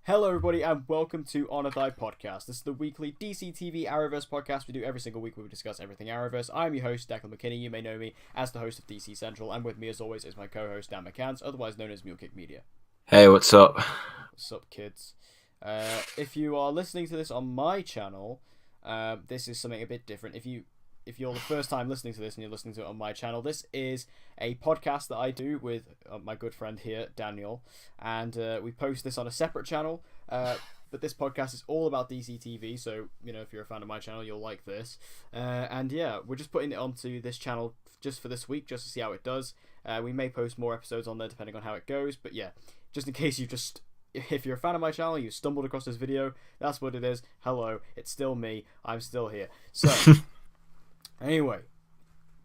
Hello, everybody, and welcome to On a Die Podcast. This is the weekly DC TV Arrowverse podcast we do every single week where we discuss everything Arrowverse. I'm your host, Dec and Dan. You may know me as the host of DC Central, and with me, as always, is my co-host, Dan McCanns, otherwise known as Mulekick Media. Hey, what's up? What's up, kids? If you are listening to this on my channel, this is something a bit different. If you're the first time listening to this and you're listening to it on my channel, this is a podcast that I do with my good friend here, Daniel, and we post this on a separate channel, but this podcast is all about DC TV, so, you know, if you're a fan of my channel, you'll like this, and yeah, we're just putting it onto this channel just for this week, just to see how it does. We may post more episodes on there depending on how it goes, but yeah, just in case if you're a fan of my channel, you stumbled across this video, that's what it is. Hello, it's still me, I'm still here. So, anyway,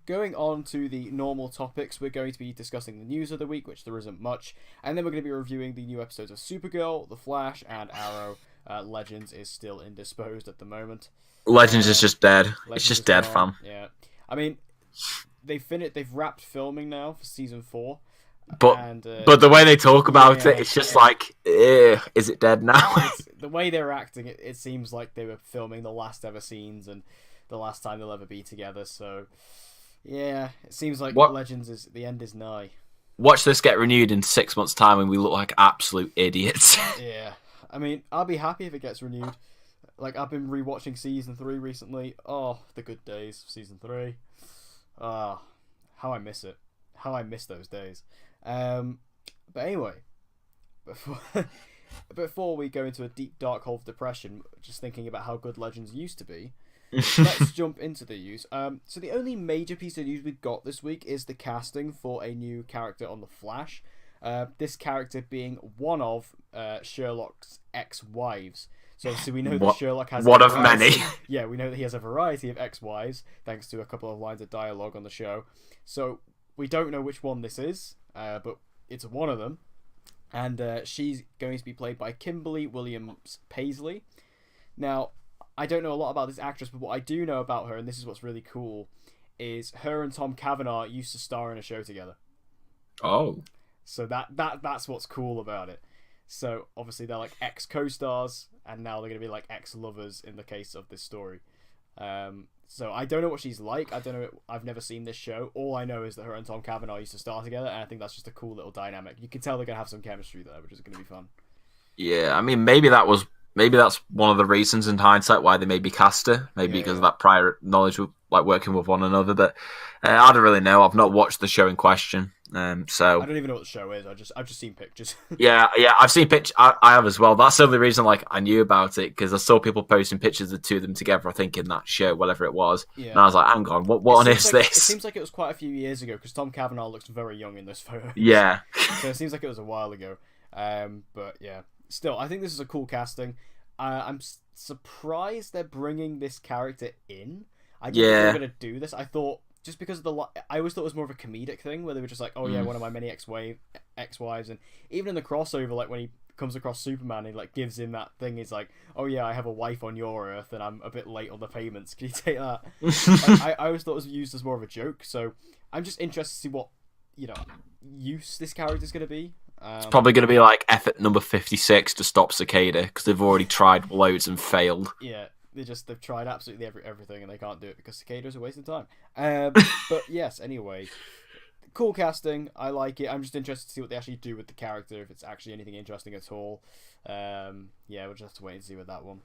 going on to the normal topics, we're going to be discussing the news of the week, which there isn't much, and then we're going to be reviewing the new episodes of Supergirl, The Flash, and Arrow. Legends is still indisposed at the moment. Legends is just dead. Legends it's just is dead, gone. fam. Yeah, I mean, they've wrapped filming now for season 4. But the way they talk about it, it's just like, is it dead now? The way they're acting, it seems like they were filming the last ever scenes and the last time they'll ever be together. So, yeah, it seems like the end is nigh. Watch this get renewed in 6 months' time and we look like absolute idiots. Yeah, I mean, I'll be happy if it gets renewed. Like, I've been rewatching season 3 recently. Oh, the good days of season 3. Ah, how I miss it. How I miss those days. But anyway, before we go into a deep dark hole of depression, just thinking about how good Legends used to be, let's jump into the news. So the only major piece of news we've got this week is the casting for a new character on The Flash. This character being one of Sherlock's ex-wives. So obviously we know that Sherlock has one of many. Yeah, we know that he has a variety of ex-wives, thanks to a couple of lines of dialogue on the show. So we don't know which one this is, but it's one of them. And she's going to be played by Kimberly Williams Paisley. Now, I don't know a lot about this actress, but what I do know about her, and this is what's really cool, is her and Tom Cavanaugh used to star in a show together. Oh. So that's what's cool about it. So obviously they're like ex-co-stars, and now they're going to be like ex-lovers in the case of this story. So I don't know what she's like. I don't know. I've never seen this show. All I know is that her and Tom Cavanaugh used to star together, and I think that's just a cool little dynamic. You can tell they're going to have some chemistry there, which is going to be fun. Yeah, I mean, maybe that's one of the reasons in hindsight why they maybe cast her. Maybe because of that prior knowledge of like working with one another. But I don't really know. I've not watched the show in question. So I don't even know what the show is. I've just seen pictures. yeah, I've seen pictures. I have as well. That's the only reason like I knew about it, because I saw people posting pictures of the two of them together, I think in that show, whatever it was. Yeah. And I was like, hang on, what on is this? It seems like it was quite a few years ago, because Tom Cavanaugh looks very young in this photo. Yeah. So it seems like it was a while ago. But yeah, still, I think this is a cool casting. I'm surprised they're bringing this character in. I didn't think they were going to do this. I thought, just because of I always thought it was more of a comedic thing, where they were just like, oh yeah, one of my many ex-wives, and even in the crossover, like when he comes across Superman, he like gives him that thing, he's like, oh yeah, I have a wife on your Earth, and I'm a bit late on the payments, can you take that? I always thought it was used as more of a joke, so I'm just interested to see what, use this character's going to be. It's probably going to be like effort number 56 to stop Cicada, because they've already tried loads and failed. Yeah. They've tried absolutely everything, and they can't do it because Cicada's a waste of time. But yes, anyway, cool casting. I like it. I'm just interested to see what they actually do with the character, if it's actually anything interesting at all. Yeah, we'll just have to wait and see with that one.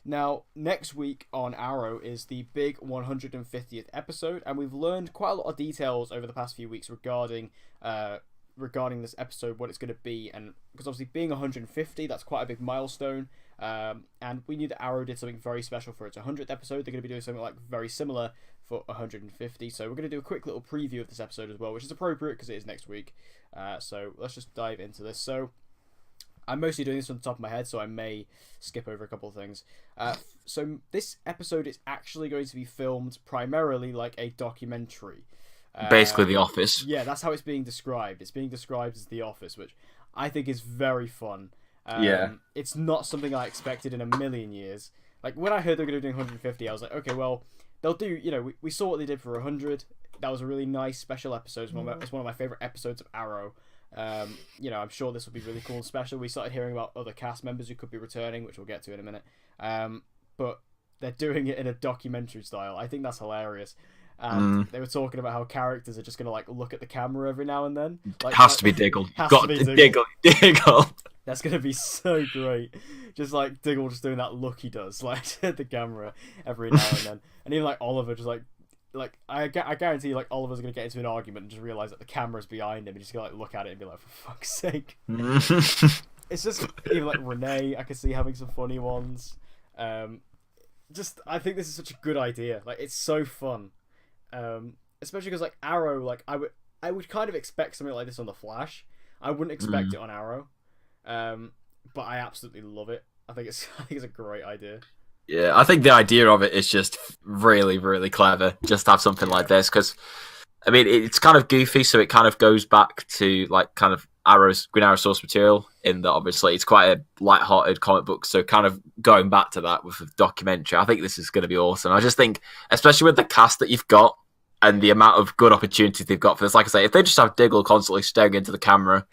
Now, next week on Arrow is the big 150th episode, and we've learned quite a lot of details over the past few weeks regarding this episode, what it's going to be, and because obviously being 150, that's quite a big milestone. And we knew that Arrow did something very special for its 100th episode. They're going to be doing something like very similar for 150. So we're going to do a quick little preview of this episode as well, which is appropriate because it is next week. So let's just dive into this. So I'm mostly doing this from the top of my head, so I may skip over a couple of things. So this episode is actually going to be filmed primarily like a documentary. Basically The Office. Yeah, that's how it's being described. It's being described as The Office, which I think is very fun. It's not something I expected in a million years. Like, when I heard they were going to be doing 150, I was like, okay, well, they'll do, we saw what they did for 100. That was a really nice special episode. It's one of my favorite episodes of Arrow. I'm sure this will be really cool and special. We started hearing about other cast members who could be returning, which we'll get to in a minute. But they're doing it in a documentary style. I think that's hilarious. And they were talking about how characters are just going to look at the camera every now and then. Has to be Diggle. Got to Diggle. Diggle. That's going to be so great. Just Diggle just doing that look he does, at the camera every now and then. And even Oliver just I guarantee Oliver's going to get into an argument and just realise that the camera's behind him and just going to look at it and be like, for fuck's sake. It's just, even Renee, I could see having some funny ones. I think this is such a good idea. It's so fun. Especially because Arrow, I would kind of expect something like this on The Flash. I wouldn't expect it on Arrow. But I absolutely love it. I think it's a great idea. Yeah, I think the idea of it is just really, really clever. Just have something like this because, I mean, it's kind of goofy, so it kind of goes back to kind of Green Arrow source material in that obviously it's quite a light-hearted comic book. So kind of going back to that with the documentary, I think this is going to be awesome. I just think, especially with the cast that you've got and the amount of good opportunities they've got for this, like I say, if they just have Diggle constantly staring into the camera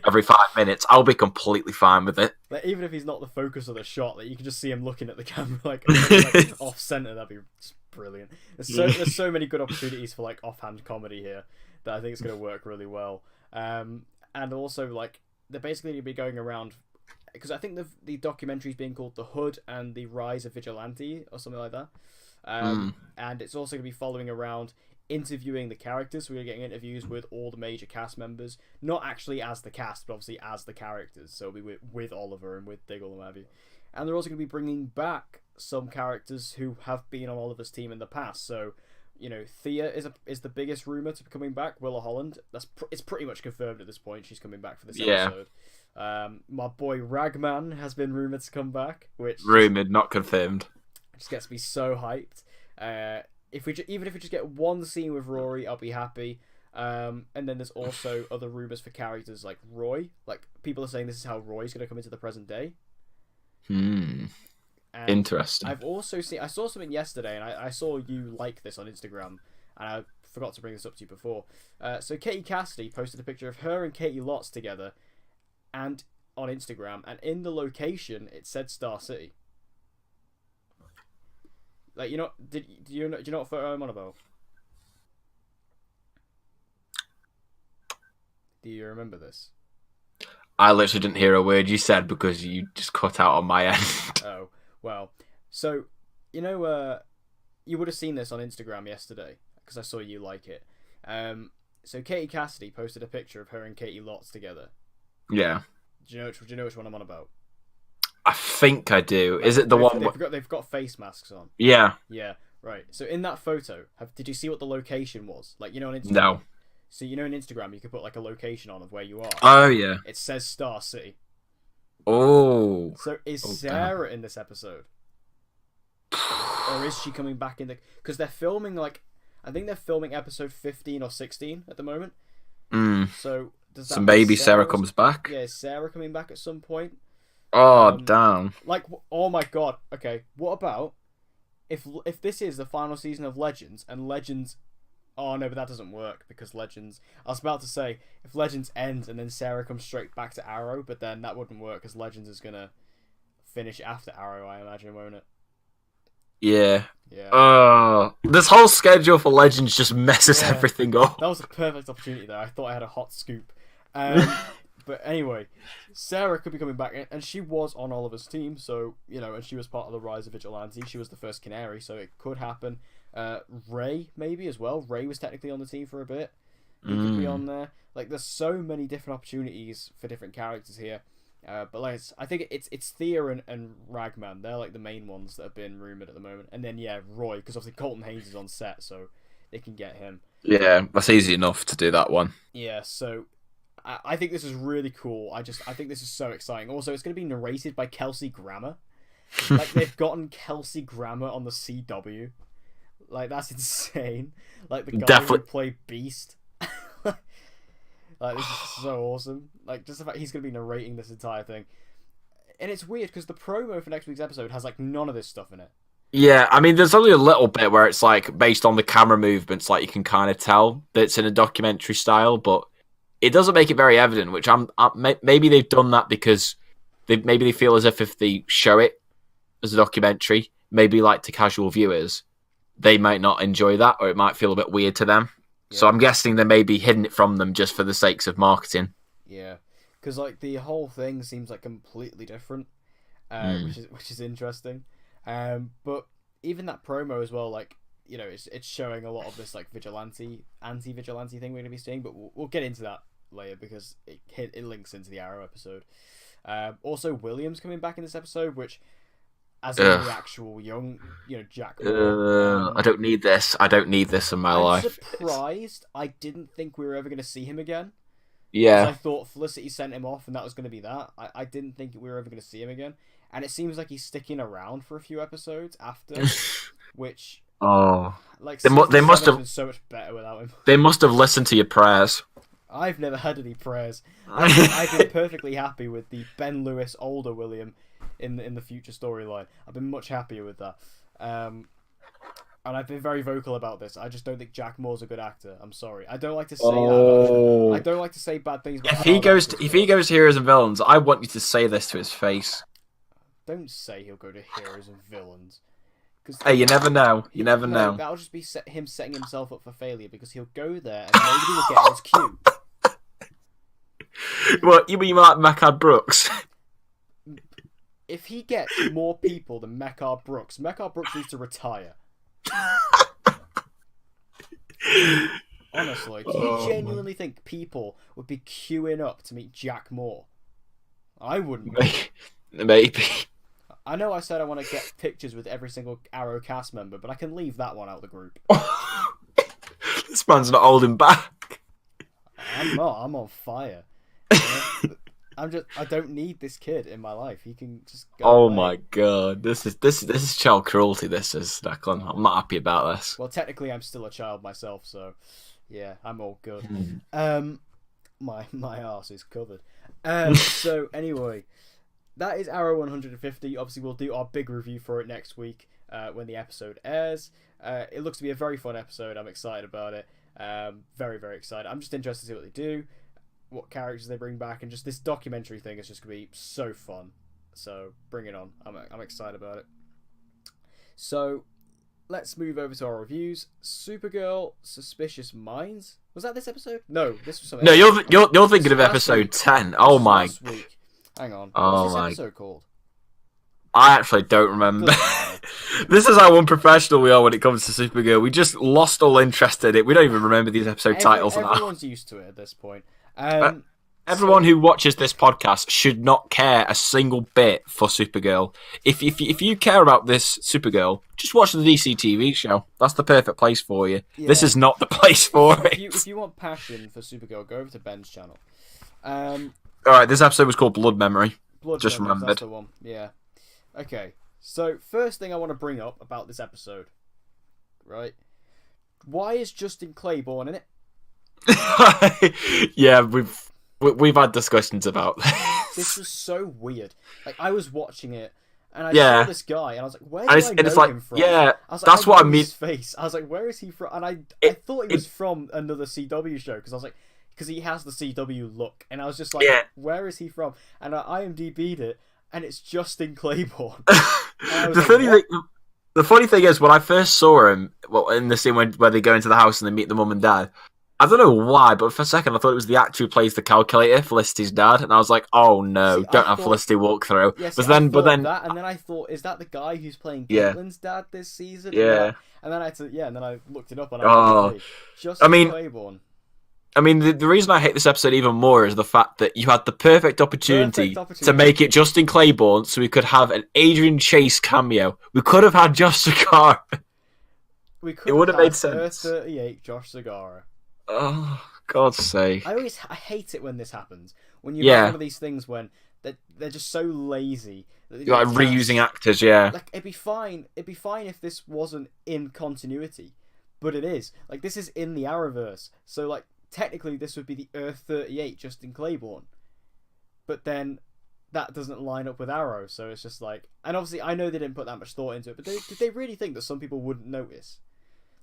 every 5 minutes, I'll be completely fine with it. Even if he's not the focus of the shot, you can just see him looking at the camera off center. That'd be just brilliant. There's so many good opportunities for offhand comedy here that I think it's going to work really well. And also they're basically going to be going around, because I think the documentary is being called The Hood and the Rise of Vigilante or something like that. And it's also going to be following around interviewing the characters. So we're getting interviews with all the major cast members, not actually as the cast, but obviously as the characters. So it'll be with Oliver and with Diggle and what have you. And they're also going to be bringing back some characters who have been on Oliver's team in the past. So, Thea is the biggest rumor to be coming back. Willa Holland, it's pretty much confirmed at this point. She's coming back for this episode. My boy Ragman has been rumored to come back, which rumored, not confirmed. Just gets me so hyped. Even if we just get one scene with Rory, I'll be happy. And then there's also other rumors for characters like Roy. People are saying this is how Roy's going to come into the present day. Interesting. I saw something yesterday, and I saw you like this on Instagram, and I forgot to bring this up to you before. So Katie Cassidy posted a picture of her and Katie Lotz together, and on Instagram, and in the location it said Star City. Do you know what photo I'm on about? Do you remember this? I literally didn't hear a word you said because you just cut out on my end. Oh, well. So, you would have seen this on Instagram yesterday because I saw you like it. So Katie Cassidy posted a picture of her and Katie Lotz together. Yeah. Do you know which one I'm on about? I think I do. Is it the one? They've got face masks on. Yeah. Yeah. Right. So in that photo, did you see what the location was? On Instagram. No. So on Instagram, you could put a location on of where you are. Oh yeah. It says Star City. Oh. So is Sarah in this episode, or is she coming back in the? Because they're filming I think they're filming episode 15 or 16 at the moment. So does that? So maybe Sarah comes back. Yeah, is Sarah coming back at some point? Oh damn! Oh my god. Okay, what about if this is the final season of Legends and Legends? Oh no, but that doesn't work because Legends. I was about to say if Legends ends and then Sarah comes straight back to Arrow, but then that wouldn't work because Legends is gonna finish after Arrow, I imagine, won't it? Yeah. Yeah. This whole schedule for Legends just messes everything up. That was a perfect opportunity there. I thought I had a hot scoop. But anyway, Sarah could be coming back, and she was on Oliver's team, so, and she was part of the Rise of Vigilante. She was the first Canary, so it could happen. Ray, maybe, as well. Ray was technically on the team for a bit. He could be on there. There's so many different opportunities for different characters here. But I think it's Thea and Ragman. They're the main ones that have been rumoured at the moment. And then, Roy, because obviously Colton Haynes is on set, so they can get him. Yeah, that's easy enough to do that one. Yeah, so I think this is really cool. I think this is so exciting. Also, it's going to be narrated by Kelsey Grammer. They've gotten Kelsey Grammer on the CW. That's insane. The guy who played Beast. This is so awesome. Just the fact he's going to be narrating this entire thing. And it's weird because the promo for next week's episode has none of this stuff in it. Yeah, I mean, there's only a little bit where it's based on the camera movements, you can kind of tell that it's in a documentary style, but it doesn't make it very evident. Which maybe they've done that because maybe they feel as if they show it as a documentary, maybe like to casual viewers, they might not enjoy that, or it might feel a bit weird to them. Yeah. So I'm guessing they may be hiding it from them just for the sakes of marketing. Yeah, because like the whole thing seems like completely different, which is interesting. But even that promo as well, like, you know, it's showing a lot of this like anti-vigilante thing we're gonna be seeing. But we'll get into that later because it links into the Arrow episode. Also, William's coming back in this episode, which, as in the actual young, you know, Jack Moore. I don't need this. I don't need this in my life. I'm surprised. I didn't think we were ever going to see him again. Yeah. I thought Felicity sent him off and that was going to be that. I didn't think we were ever going to see him again. And it seems like he's sticking around for a few episodes after, which... like, they must have been so much better without him. They must have listened to your prayers. I've never had any prayers. I've been perfectly happy with the Ben Lewis older William in the future storyline. I've been much happier with that. And I've been very vocal about this. I just don't think Jack Moore's a good actor. I'm sorry. I don't like to say that. I don't like to say bad things about if he goes to Heroes and Villains, I want you to say this to his face. Don't say he'll go to Heroes and Villains. Hey, you never know. You never know. That'll just be him setting himself up for failure because he'll go there and nobody will get his cue. What, you mean like Mechad Brooks? If he gets more people than Mechad Brooks needs to retire. Honestly, do you genuinely think people would be queuing up to meet Jack Moore? I wouldn't. Maybe. I know I said I want to get pictures with every single Arrow cast member, but I can leave that one out of the group. This man's not holding back. I'm not. I'm on fire. I don't need this kid in my life. He can just go away. My god, this is child cruelty. This is, Declan. I'm not happy about this. Well, technically, I'm still a child myself, so yeah, I'm all good. My arse is covered. So anyway, that is Arrow 150. Obviously, we'll do our big review for it next week when the episode airs. It looks to be a very fun episode. I'm excited about it. Very, very excited. I'm just interested to see what they do, what characters they bring back, and just this documentary thing is just going to be so fun. So bring it on. I'm excited about it. So let's move over to our reviews. Supergirl, Suspicious Minds. Was that this episode? No, this was something. No, you're thinking of episode 10. Oh my. Last week. Hang on. Oh What's this my. episode called? I actually don't remember. This is how unprofessional we are when it comes to Supergirl. We just lost all interest in it. We don't even remember these episode titles now. Everyone's used to it at this point. Everyone who watches this podcast should not care a single bit for Supergirl. If you care about this Supergirl, just watch the DC TV show. That's the perfect place for you. Yeah. This is not the place for it. If you want passion for Supergirl, go over to Ben's channel. Alright, this episode was called Blood Memory. Just remembered. That's the one. Yeah. Okay. So, first thing I want to bring up about this episode, right? Why is Justin Claiborne in it? Yeah, we've had discussions about this. This was so weird. Like, I was watching it and I saw this guy and I was like, where do I know him from? Yeah, I was like, that's what I mean. His face. I was like, where is he from? And I thought he was from another CW show because I was like, because he has the CW look, and I was just like, where is he from? And I IMDb'd it, and it's Justin Claiborne. The funny thing is, when I first saw him, in the scene where they go into the house and they meet the mum and dad, I don't know why, but for a second I thought it was the actor who plays the calculator, Felicity's dad, and I was like, oh no, don't have Felicity walk through. Yeah, and then I thought, is that the guy who's playing Caitlin's dad this season? Yeah. And then I looked it up and I was like, Justin Claiborne. I mean, the reason I hate this episode even more is the fact that you had the perfect opportunity to make it Justin Claiborne so we could have an Adrian Chase cameo. We could have had Josh Segarra. It would have made sense. 38 Josh Segarra. Oh, God's sake. I hate it when this happens. When you have one of these things when they're just so lazy. You're like reusing actors, yeah. Like, it'd be fine if this wasn't in continuity. But it is. Like, this is in the Arrowverse. So, like, technically this would be the Earth 38 Justin Claiborne. But then that doesn't line up with Arrow, so it's just like... And obviously, I know they didn't put that much thought into it, but did they really think that some people wouldn't notice?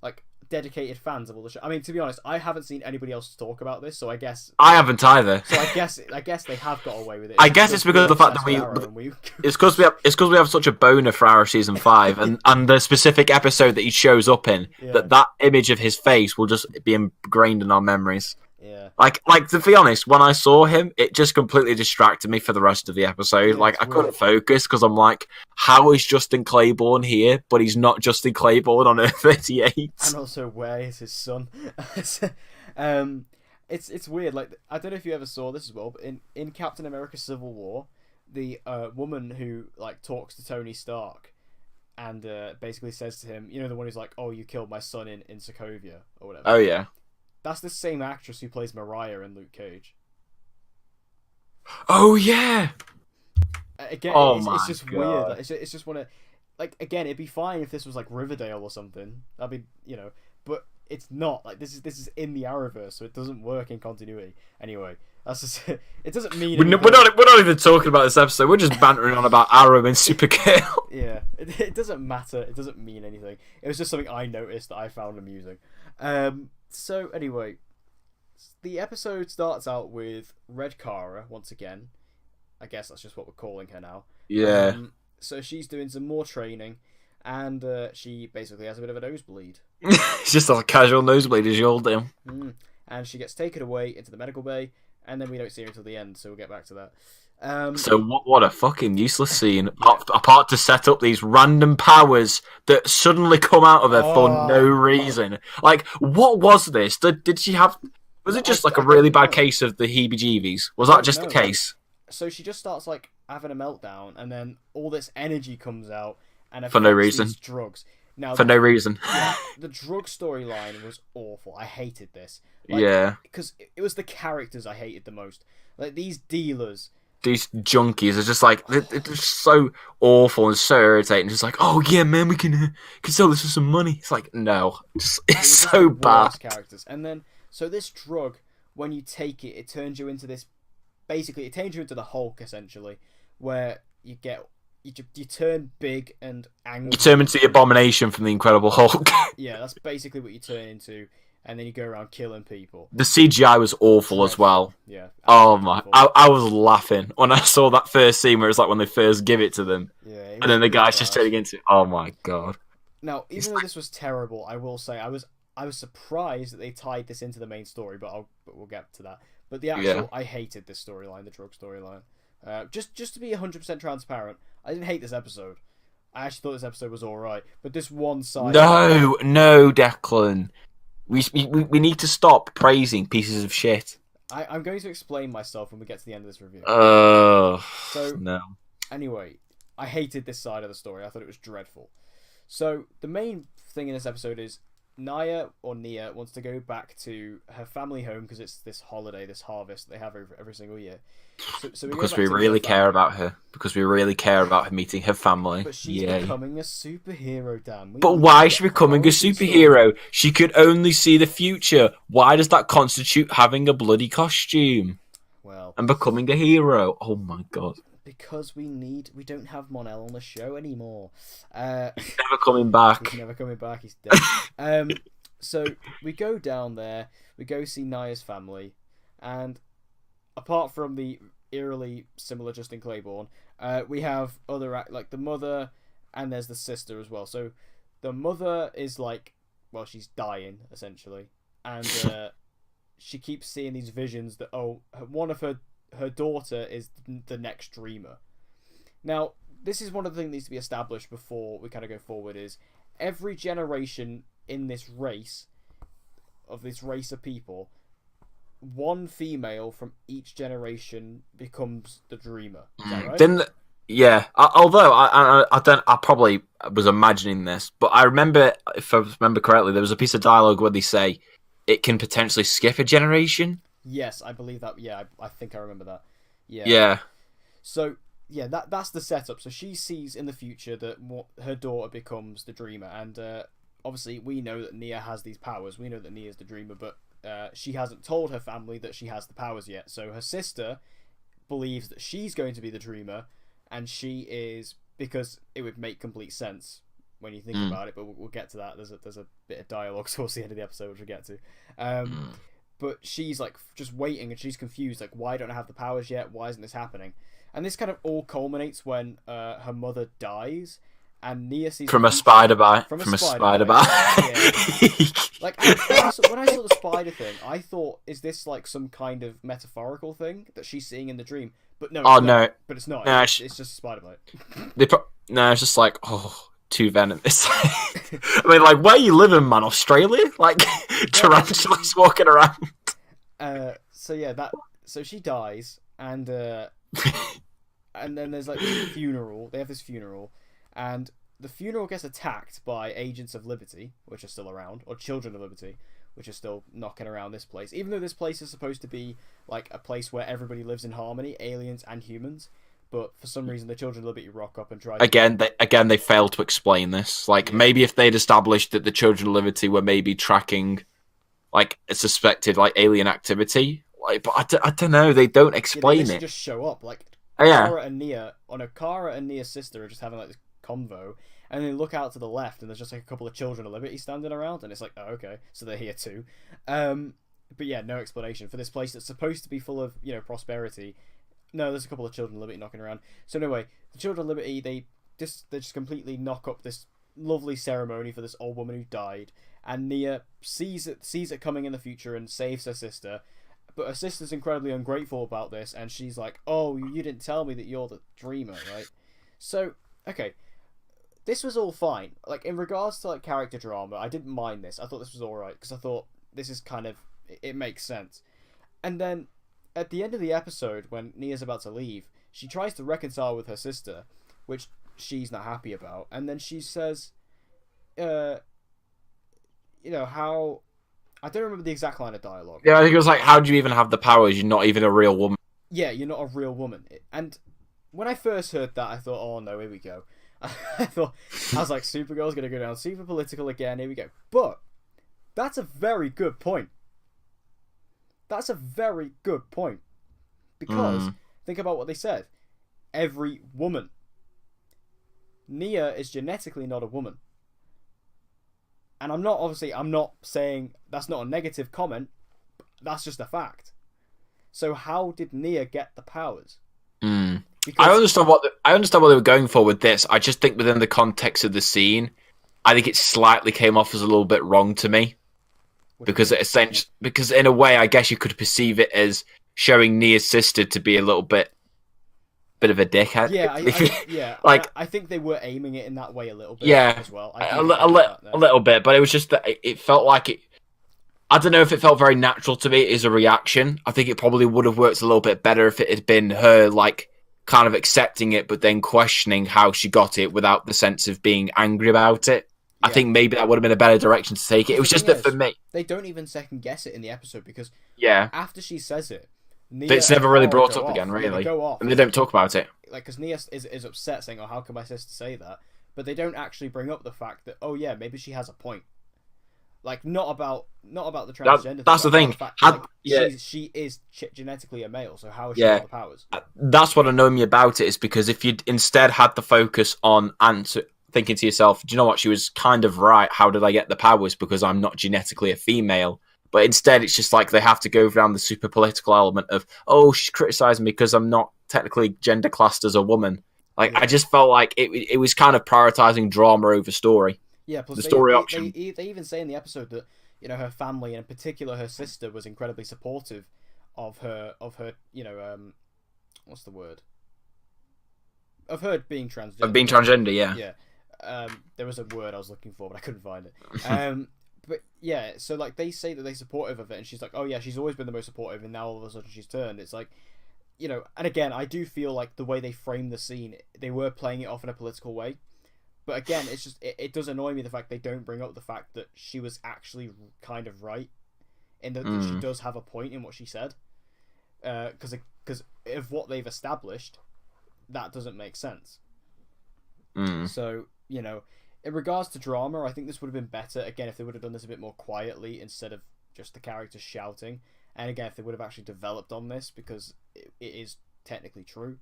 like dedicated fans of all the show. I mean, to be honest, I haven't seen anybody else talk about this, so I guess I haven't either. So I guess they have got away with it. I guess it's because of the fact that it's because we have such a boner for Arrow season 5, and the specific episode that he shows up in, that image of his face will just be ingrained in our memories. Yeah. Like to be honest, when I saw him, it just completely distracted me for the rest of the episode. Yeah, I couldn't focus because I'm like, how is Justin Claiborne here, but he's not Justin Claiborne on Earth 38? And also, where is his son? It's weird. Like, I don't know if you ever saw this as well, but in Captain America: Civil War, the woman who like talks to Tony Stark and basically says to him, the one who's like, "Oh, you killed my son in Sokovia" or whatever. Oh yeah. That's the same actress who plays Mariah in Luke Cage. Oh yeah. Again, it's just God. weird. Like, it's just one of, like, again, it'd be fine if this was like Riverdale or something. That'd be, but it's not. Like, this is in the Arrowverse, so it doesn't work in continuity. Anyway, that's just it. Doesn't mean we're not even talking about this episode. We're just bantering on about Arrow and Supergirl. Yeah, it doesn't matter. It doesn't mean anything. It was just something I noticed that I found amusing. So anyway, the episode starts out with Red Kara once again. I guess that's just what we're calling her now. Yeah. So she's doing some more training, and she basically has a bit of a nosebleed. It's just a casual nosebleed, as you all do. And she gets taken away into the medical bay, and then we don't see her until the end, so we'll get back to that. So what a fucking useless scene, apart to set up these random powers that suddenly come out of her for no reason. Like, what was this? Did she have... Was it just like a really bad case of the heebie-jeebies? Was that just the case? So she just starts like having a meltdown, and then all this energy comes out, and for no reason. Drugs. Now, for no reason. Yeah, the drug storyline was awful. I hated this. Because it was the characters I hated the most. Like, these dealers... These junkies are just like, they're just so awful and so irritating. Just like, oh yeah, man, we can sell this for some money. It's like, no, it's so bad. Characters, and then so this drug, when you take it, it turns you into this. Basically, it turns you into the Hulk, essentially, where you turn big and angry. You turn into the Abomination from the Incredible Hulk. Yeah, that's basically what you turn into. And then you go around killing people. The CGI was awful as well. Yeah. Oh my! I was laughing when I saw that first scene where it's like when they first give it to them, and then the guy's just turning into. Oh my god! Now, even though this was terrible, I will say I was surprised that they tied this into the main story, but we'll get to that. But the actual, I hated this storyline, the drug storyline. Just to be 100% transparent, I didn't hate this episode. I actually thought this episode was alright, but this one side. No, Declan. We need to stop praising pieces of shit. I'm going to explain myself when we get to the end of this review. No. Anyway, I hated this side of the story. I thought it was dreadful. So the main thing in this episode is Nia wants to go back to her family home because it's this holiday, this harvest they have every single year. So because we really care about her. Because we really care about her meeting her family. But she's becoming a superhero, Dan. But why is she becoming a superhero? She could only see the future. Why does that constitute having a bloody costume? Well, and becoming a hero? Oh my god. Because we don't have Mon-El on the show anymore. He's never coming back. He's never coming back. He's dead. So we go down there. We go see Nia's family, and apart from the eerily similar Justin Claiborne, we have other like the mother, and there's the sister as well. So the mother is like, well, she's dying essentially, and she keeps seeing these visions that one of her daughter is the next dreamer. Now, this is one of the things that needs to be established before we kind of go forward, is every generation in this race of people, one female from each generation becomes the dreamer. Is that right? Although I probably was imagining this, but I remember, if I remember correctly, there was a piece of dialogue where they say it can potentially skip a generation. Yes, I believe that. Yeah, I think I remember that. Yeah. Yeah. So, yeah, that's the setup. So she sees in the future that her daughter becomes the dreamer. And obviously we know that Nia has these powers. We know that Nia's the dreamer, but she hasn't told her family that she has the powers yet. So her sister believes that she's going to be the dreamer. And she is, because it would make complete sense. when you think about it, but we'll get to that. There's a bit of dialogue towards the end of the episode, which we'll get to. But she's like just waiting, and she's confused, like, why don't I have the powers yet? Why isn't this happening? And this kind of all culminates when her mother dies, and Nia sees from a spider bite. From a spider bite. Yeah. Like when I saw the spider thing, I thought, is this like some kind of metaphorical thing that she's seeing in the dream? But no. Oh no. But it's not. No, it's just a spider bite. No, it's just like, too venomous. I mean, like, where you living, man? Australia? Like, tarantulas walking around. So she dies, and and then there's like this funeral. They have this funeral, and the funeral gets attacked by Agents of Liberty, which are still around, or Children of Liberty, which are still knocking around this place. Even though this place is supposed to be like a place where everybody lives in harmony, aliens and humans. But for some reason, the Children of Liberty rock up and try. They failed to explain this. Like, maybe if they'd established that the Children of Liberty were maybe tracking, like, a suspected like alien activity. Like, but I don't know. They don't explain it. Just show up. Like, yeah. Kara and Nia's sister are just having like this convo, and they look out to the left, and there's just like a couple of Children of Liberty standing around, and it's like, oh, okay, so they're here too. But yeah, no explanation for this place that's supposed to be full of prosperity. No, there's a couple of Children of Liberty knocking around. So anyway, the Children of Liberty, they just completely knock up this lovely ceremony for this old woman who died, and Nia sees it coming in the future and saves her sister. But her sister's incredibly ungrateful about this, and she's like, "Oh, you didn't tell me that you're the dreamer, right?" So, okay, this was all fine. Like, in regards to like character drama, I didn't mind this. I thought this was all right because I thought this is kind of, it makes sense. And then at the end of the episode, when Nia's about to leave, she tries to reconcile with her sister, which she's not happy about. And then she says, how... I don't remember the exact line of dialogue. Yeah, I think it was like, how do you even have the powers? You're not even a real woman. Yeah, you're not a real woman. And when I first heard that, I thought, oh no, here we go. I was like, Supergirl's going to go down super political again, here we go. But that's a very good point. That's a very good point. Because, think about what they said. Every woman. Nia is genetically not a woman. And I'm not saying that's not a negative comment. That's just a fact. So how did Nia get the powers? I understand what they were going for with this. I just think within the context of the scene, I think it slightly came off as a little bit wrong to me. Because in a way, I guess you could perceive it as showing Nia's sister to be a little bit of a dickhead. Yeah, I think they were aiming it in that way a little bit. Yeah, as well. A little bit, but it was just that it felt like it. I don't know if it felt very natural to me as a reaction. I think it probably would have worked a little bit better if it had been her like kind of accepting it, but then questioning how she got it without the sense of being angry about it. Yeah. I think maybe that would have been a better direction to take it. It was just that for me, they don't even second guess it in the episode because after she says it, Nia it's never really brought up again, really, and they don't talk about it. Like, because Nia is upset, saying, "Oh, how can my sister say that?" But they don't actually bring up the fact that, oh yeah, maybe she has a point. Like, not about the transgender. That's the thing. She is genetically a male, so how is she got the powers? That's what annoyed me about it, is because if you'd instead had the focus on thinking to yourself, do you know what, she was kind of right, how did I get the powers? Because I'm not genetically a female. But instead it's just like they have to go down the super political element of, oh, she's criticising me because I'm not technically gender classed as a woman. Like, I just felt like it was kind of prioritising drama over story. Yeah, plus the story option. They even say in the episode that, her family, and in particular her sister, was incredibly supportive of her, what's the word? Of her being transgender. Of being transgender, yeah. Yeah. There was a word I was looking for, but I couldn't find it. But yeah, so like they say that they're supportive of it, and she's like, oh yeah, she's always been the most supportive, and now all of a sudden she's turned. It's like, and again, I do feel like the way they framed the scene, they were playing it off in a political way. But again, it's just, it does annoy me the fact they don't bring up the fact that she was actually kind of right, in that she does have a point in what she said. Because of what they've established, that doesn't make sense. So, in regards to drama, I think this would have been better, again, if they would have done this a bit more quietly instead of just the characters shouting. And again, if they would have actually developed on this, because it is technically true.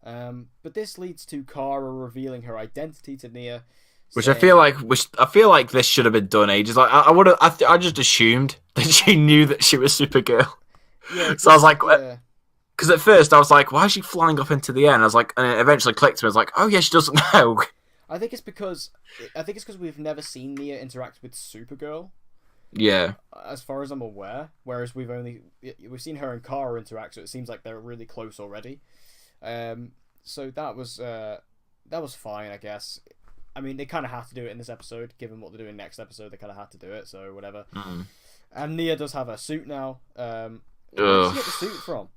But this leads to Kara revealing her identity to Nia, Which I feel like this should have been done ages. Like I just assumed that she knew that she was Supergirl. Yeah, So I was like, yeah. because at first I was like, why is she flying up into the air? And I was like, and it eventually clicked to me. I was like, oh yeah, she doesn't know. I think it's because we've never seen Nia interact with Supergirl. Yeah. As far as I'm aware, whereas we've seen her and Kara interact, so it seems like they're really close already. So that was fine, I guess. I mean, they kind of have to do it in this episode, given what they're doing next episode. They kind of have to do it, so whatever. Mm. And Nia does have her suit now. Where did she get the suit from?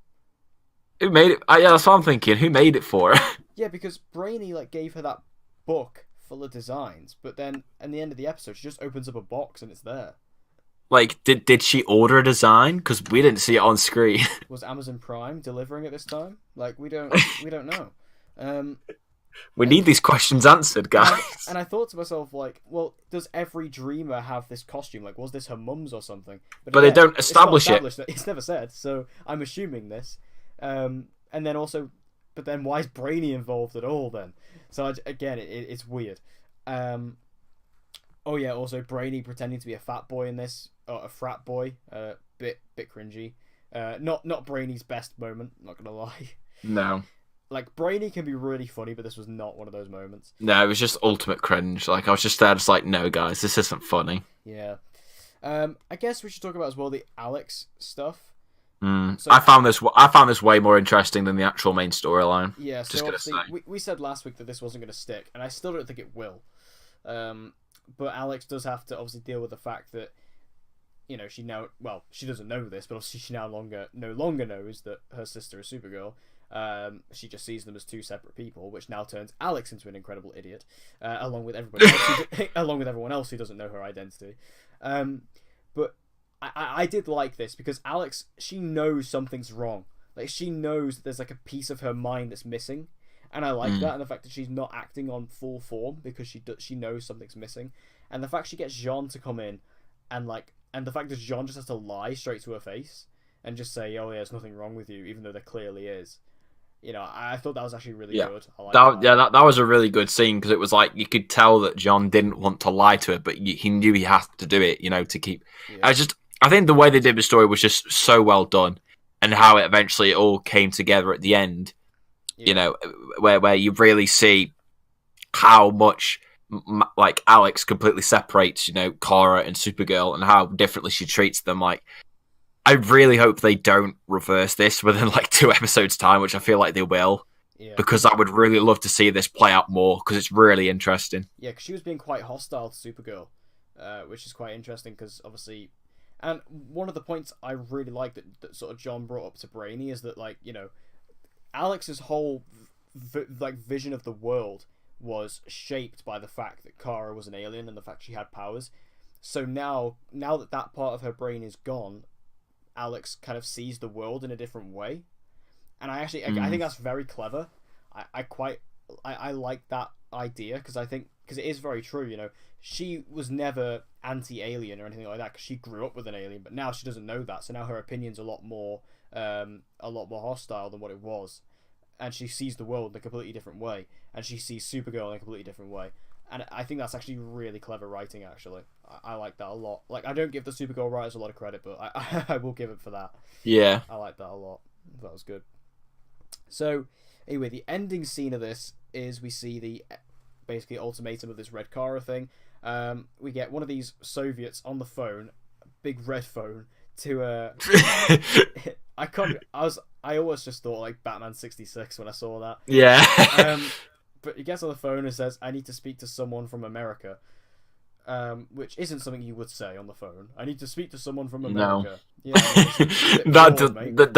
Who made it? Yeah, that's what I'm thinking. Who made it for her? Yeah, because Brainy gave her that book full of designs, but then at the end of the episode, she just opens up a box and it's there. Did she order a design? Because we didn't see it on screen. Was Amazon Prime delivering it this time? We don't know. We need these questions answered, guys. And I thought to myself, well, does every dreamer have this costume? Was this her mum's or something? But they don't establish it. It's never said, so I'm assuming this. And then also, but then why is Brainy involved at all then? So again, it's weird. Oh yeah, also Brainy pretending to be a fat boy in this, or a frat boy, bit cringy. Not Brainy's best moment, not gonna lie. No. Brainy can be really funny, but this was not one of those moments. No, it was just ultimate cringe. I was just there, no, guys, this isn't funny. Yeah. I guess we should talk about as well the Alex stuff. So, I found this way more interesting than the actual main storyline. Yeah, so obviously we said last week that this wasn't going to stick, and I still don't think it will. But Alex does have to obviously deal with the fact that, she doesn't know this, but obviously she no longer knows that her sister is Supergirl. She just sees them as two separate people, which now turns Alex into an incredible idiot, along with everyone else who doesn't know her identity. But I did like this because Alex, she knows something's wrong. She knows that there's a piece of her mind that's missing, and I like that, and the fact that she's not acting on full form because she knows something's missing, and the fact she gets Jean to come in, and the fact that Jean just has to lie straight to her face and just say, "Oh, yeah, there's nothing wrong with you," even though there clearly is. I thought that was actually really good. That was a really good scene because it was you could tell that John didn't want to lie to her, but he knew he had to do it, to keep. Yeah. I think the way they did the story was just so well done, and how it eventually all came together at the end. Yeah. Where you really see how much Alex completely separates, Kara and Supergirl, and how differently she treats them. I really hope they don't reverse this within 2 episodes' time, which I feel like they will. Yeah. Because I would really love to see this play out more, because it's really interesting. Yeah, because she was being quite hostile to Supergirl, which is quite interesting, because obviously... And one of the points I really like that sort of John brought up to Brainy is that, Alex's whole vision of the world was shaped by the fact that Kara was an alien and the fact she had powers. So now that part of her brain is gone, Alex kind of sees the world in a different way, and I think that's very clever. I like that idea because it is very true. She was never anti-alien or anything like that because she grew up with an alien, but now she doesn't know that, so now her opinion's a lot more hostile than what it was, and she sees the world in a completely different way, and she sees Supergirl in a completely different way. And I think that's actually really clever writing, actually. I like that a lot. I don't give the Supergirl writers a lot of credit, but I will give it for that. Yeah. I like that a lot. That was good. So, anyway, the ending scene of this is we see the basically ultimatum of this Red Kara thing. We get one of these Soviets on the phone, big red phone, to I always just thought Batman 66 when I saw that. Yeah. But he gets on the phone and says, "I need to speak to someone from America," which isn't something you would say on the phone. I need to speak to someone from America. No. Yeah, the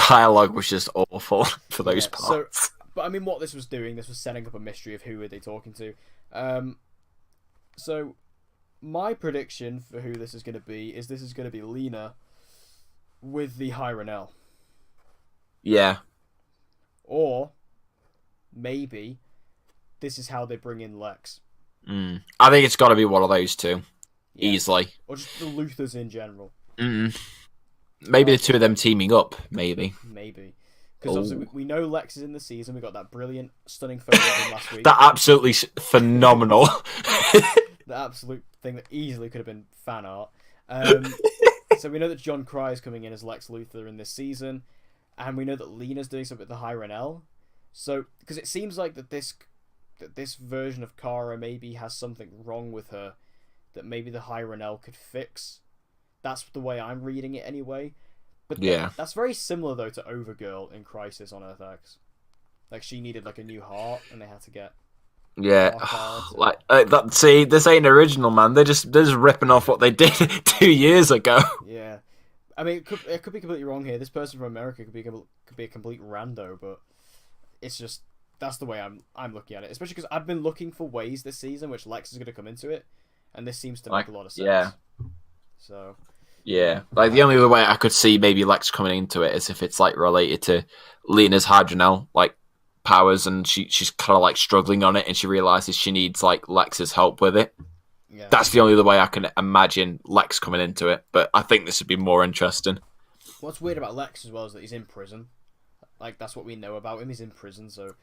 dialogue was just awful for those parts. But what this was doing, this was setting up a mystery of who are they talking to. So my prediction for who this is going to be is this is going to be Lena with the Hyronel. Yeah. Or maybe this is how they bring in Lex. I think it's got to be one of those two. Yeah. Easily. Or just the Luthers in general. Maybe the two of them teaming up, maybe. Maybe. Because obviously we know Lex is in the season. We got that brilliant, stunning photo of him last week. That absolutely phenomenal. The absolute thing that easily could have been fan art. So we know that John Cryer is coming in as Lex Luthor in this season, and we know that Lena's doing something with the High Renel. So, because it seems like that this version of Kara maybe has something wrong with her that maybe the High Renel could fix. That's the way I'm reading it anyway. But that's very similar though to Overgirl in Crisis on Earth X. Like she needed like a new heart, and they had to get like that. See, this ain't original, man. They're just ripping off what they did 2 years ago. Yeah, I mean, it could be completely wrong here. This person from America could be a complete rando, but it's just that's the way I'm looking at it. Especially because I've been looking for ways this season which Lex is going to come into it, and this seems to make a lot of sense. Yeah. So. Yeah, like the only other way I could see maybe Lex coming into it is if it's like related to Lena's Hydronel like powers, and she's kind of like struggling on it, and she realizes she needs like Lex's help with it. Yeah. That's the only other way I can imagine Lex coming into it. But I think this would be more interesting. What's weird about Lex as well is that he's in prison. Like that's what we know about him. He's in prison, so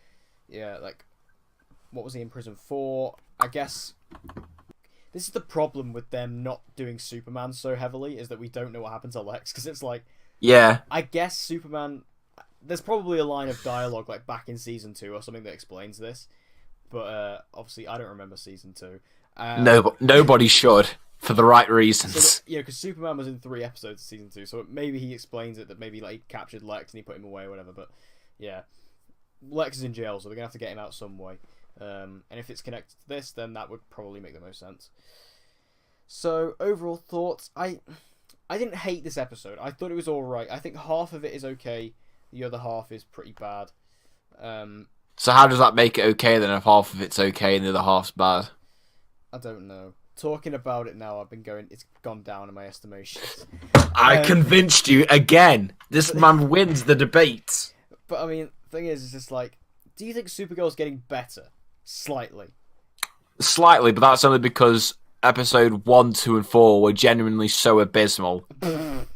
yeah. Like, what was he in prison for? I guess. This is the problem with them not doing Superman so heavily, is that we don't know what happened to Lex, because it's like... Yeah. I guess Superman... There's probably a line of dialogue like back in Season 2 or something that explains this, but obviously I don't remember Season 2. Nobody should, for the right reasons. So because Superman was in 3 episodes of Season 2, so maybe he explains it that maybe like he captured Lex and he put him away or whatever, but yeah. Lex is in jail, so they're going to have to get him out some way. And if it's connected to this, then that would probably make the most sense. So, overall thoughts, I didn't hate this episode. I thought it was alright. I think half of it is okay, the other half is pretty bad. So how does that make it okay then, if half of it's okay and the other half's bad? I don't know. Talking about it now, it's gone down in my estimations. I convinced you again. This man wins the debate. But I mean, the thing is, it's just like, do you think Supergirl's getting better? Slightly, but that's only because episode 1, 2, and 4 were genuinely so abysmal. They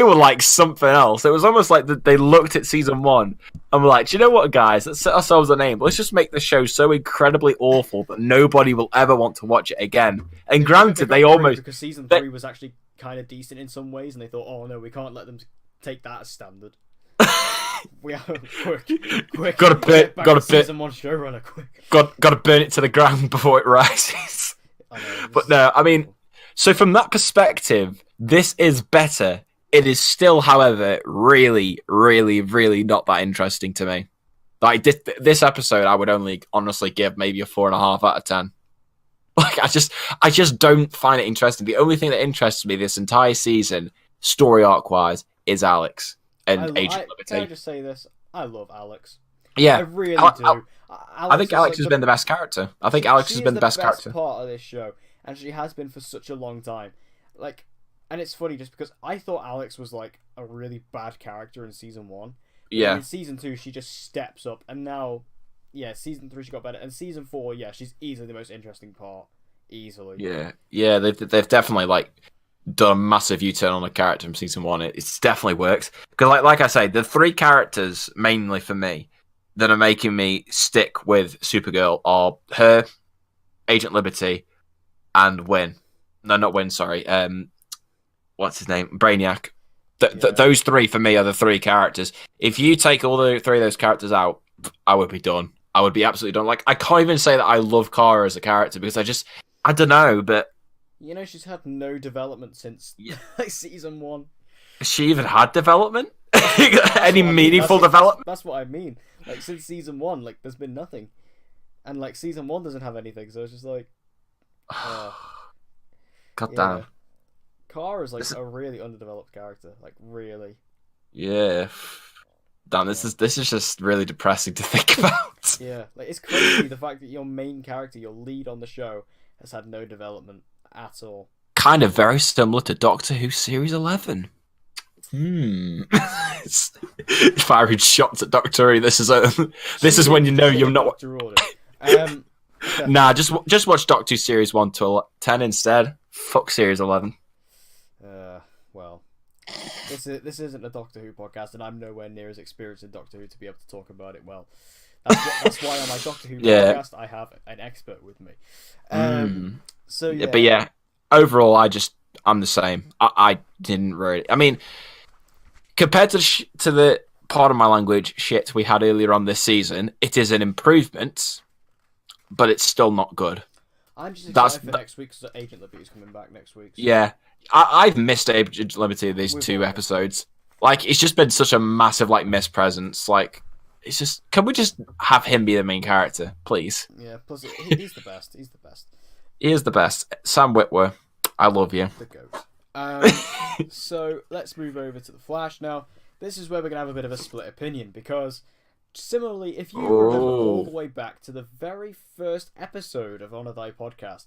were like something else. It was almost like they looked at season 1 and were like, do you know what, guys? Let's set ourselves a name. Let's just make the show so incredibly awful that nobody will ever want to watch it again. And granted, they almost... Because season 3 was actually kind of decent in some ways, and they thought, oh no, we can't let them take that as standard. We are quick. Gotta burn showrunner quick. Gotta burn it to the ground before it rises. But no, I mean, so from that perspective, this is better. It is still, however, really, really, really not that interesting to me. Like this episode, I would only honestly give maybe a 4.5 out of 10. Like I just don't find it interesting. The only thing that interests me this entire season, story arc wise, is Alex. And Agent Liberty. Can I just say this? I love Alex. Yeah, I really do. I think Alex has been the best character. I think Alex has been the best character. Part of this show, and she has been for such a long time. Like, and it's funny just because I thought Alex was like a really bad character in season 1. Yeah. In season 2, she just steps up, and now, yeah, season 3 she got better, and season 4, yeah, she's easily the most interesting part. Easily. Yeah. They've definitely like done a massive U-turn on the character from season 1. It's definitely works because, like I say, the 3 characters mainly for me that are making me stick with Supergirl are her, Agent Liberty, and Win. No, not Win. Sorry. What's his name? Brainiac. Those 3 for me are the 3 characters. If you take all the 3 of those characters out, I would be done. I would be absolutely done. Like, I can't even say that I love Kara as a character because I don't know, but. You know, she's had no development since like season 1. Has she even had development? Any meaningful development? That's what I mean. Like, since season 1, like, there's been nothing. And, like, season 1 doesn't have anything, so it's just like... God damn. Kara's, like, a really underdeveloped character. Like, really. Yeah. Damn, this is just really depressing to think about. Yeah. Like, it's crazy the fact that your main character, your lead on the show, has had no development at all. Kind of very similar to Doctor Who Series 11. Firing shots at Doctor Who. This is when you know you're not. Nah, just watch Doctor Who Series 1 to 10 instead. Fuck Series 11. Well, This isn't a Doctor Who podcast, and I'm nowhere near as experienced in Doctor Who to be able to talk about it well. That's why on my Doctor Who podcast I have an expert with me. So yeah. But yeah, overall, I'm the same. I didn't really. I mean, compared to the part of my language shit we had earlier on this season, it is an improvement, but it's still not good. I'm just excited for next week because Agent Liberty's coming back next week. So. Yeah, I've missed Agent Liberty these two episodes. Like, it's just been such a massive mispresence. Like, it's just, can we just have him be the main character, please? Yeah. Plus, he's the best. He's the best. He is the best. Sam Witwer, I love you. The goat. So let's move over to the Flash now. This is where we're gonna have a bit of a split opinion because, similarly, if you remember all the way back to the very first episode of Honor Thy Podcast,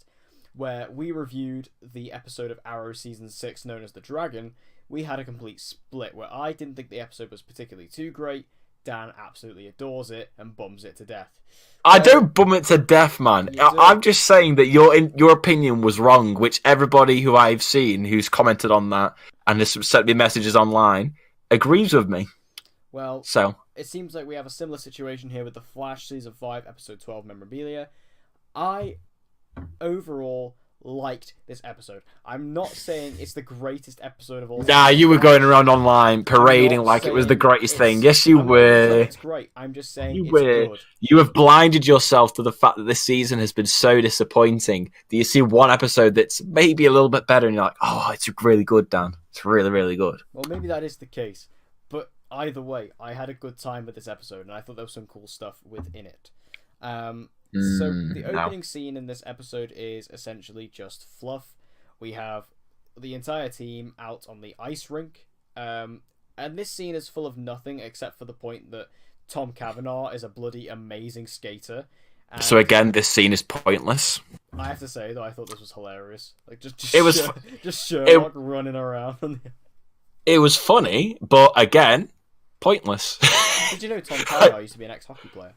where we reviewed the episode of Arrow Season 6 known as The Dragon, we had a complete split where I didn't think the episode was particularly too great. Dan absolutely adores it and bums it to death. I don't bum it to death, man. I'm just saying that your opinion was wrong, which everybody who I've seen who's commented on that and has sent me messages online agrees with me. Well, so it seems like we have a similar situation here with The Flash Season 5, Episode 12, Memorabilia. I overall liked this episode. I'm not saying it's the greatest episode of all time. Nah, you were going around online parading like it was the greatest thing. Yes, you were. It's great. I'm just saying it's good. You have blinded yourself to the fact that this season has been so disappointing that you see one episode that's maybe a little bit better and you're like, oh, it's really good, Dan. It's really, really good. Well, maybe that is the case. But either way, I had a good time with this episode and I thought there was some cool stuff within it. So the opening scene in this episode is essentially just fluff. We have the entire team out on the ice rink, and this scene is full of nothing except for the point that Tom Cavanaugh is a bloody amazing skater. And so again, this scene is pointless. I have to say though, I thought this was hilarious. Like just Sherlock running around. It was funny, but again, pointless. Did you know Tom Cavanaugh used to be an ex-hockey player?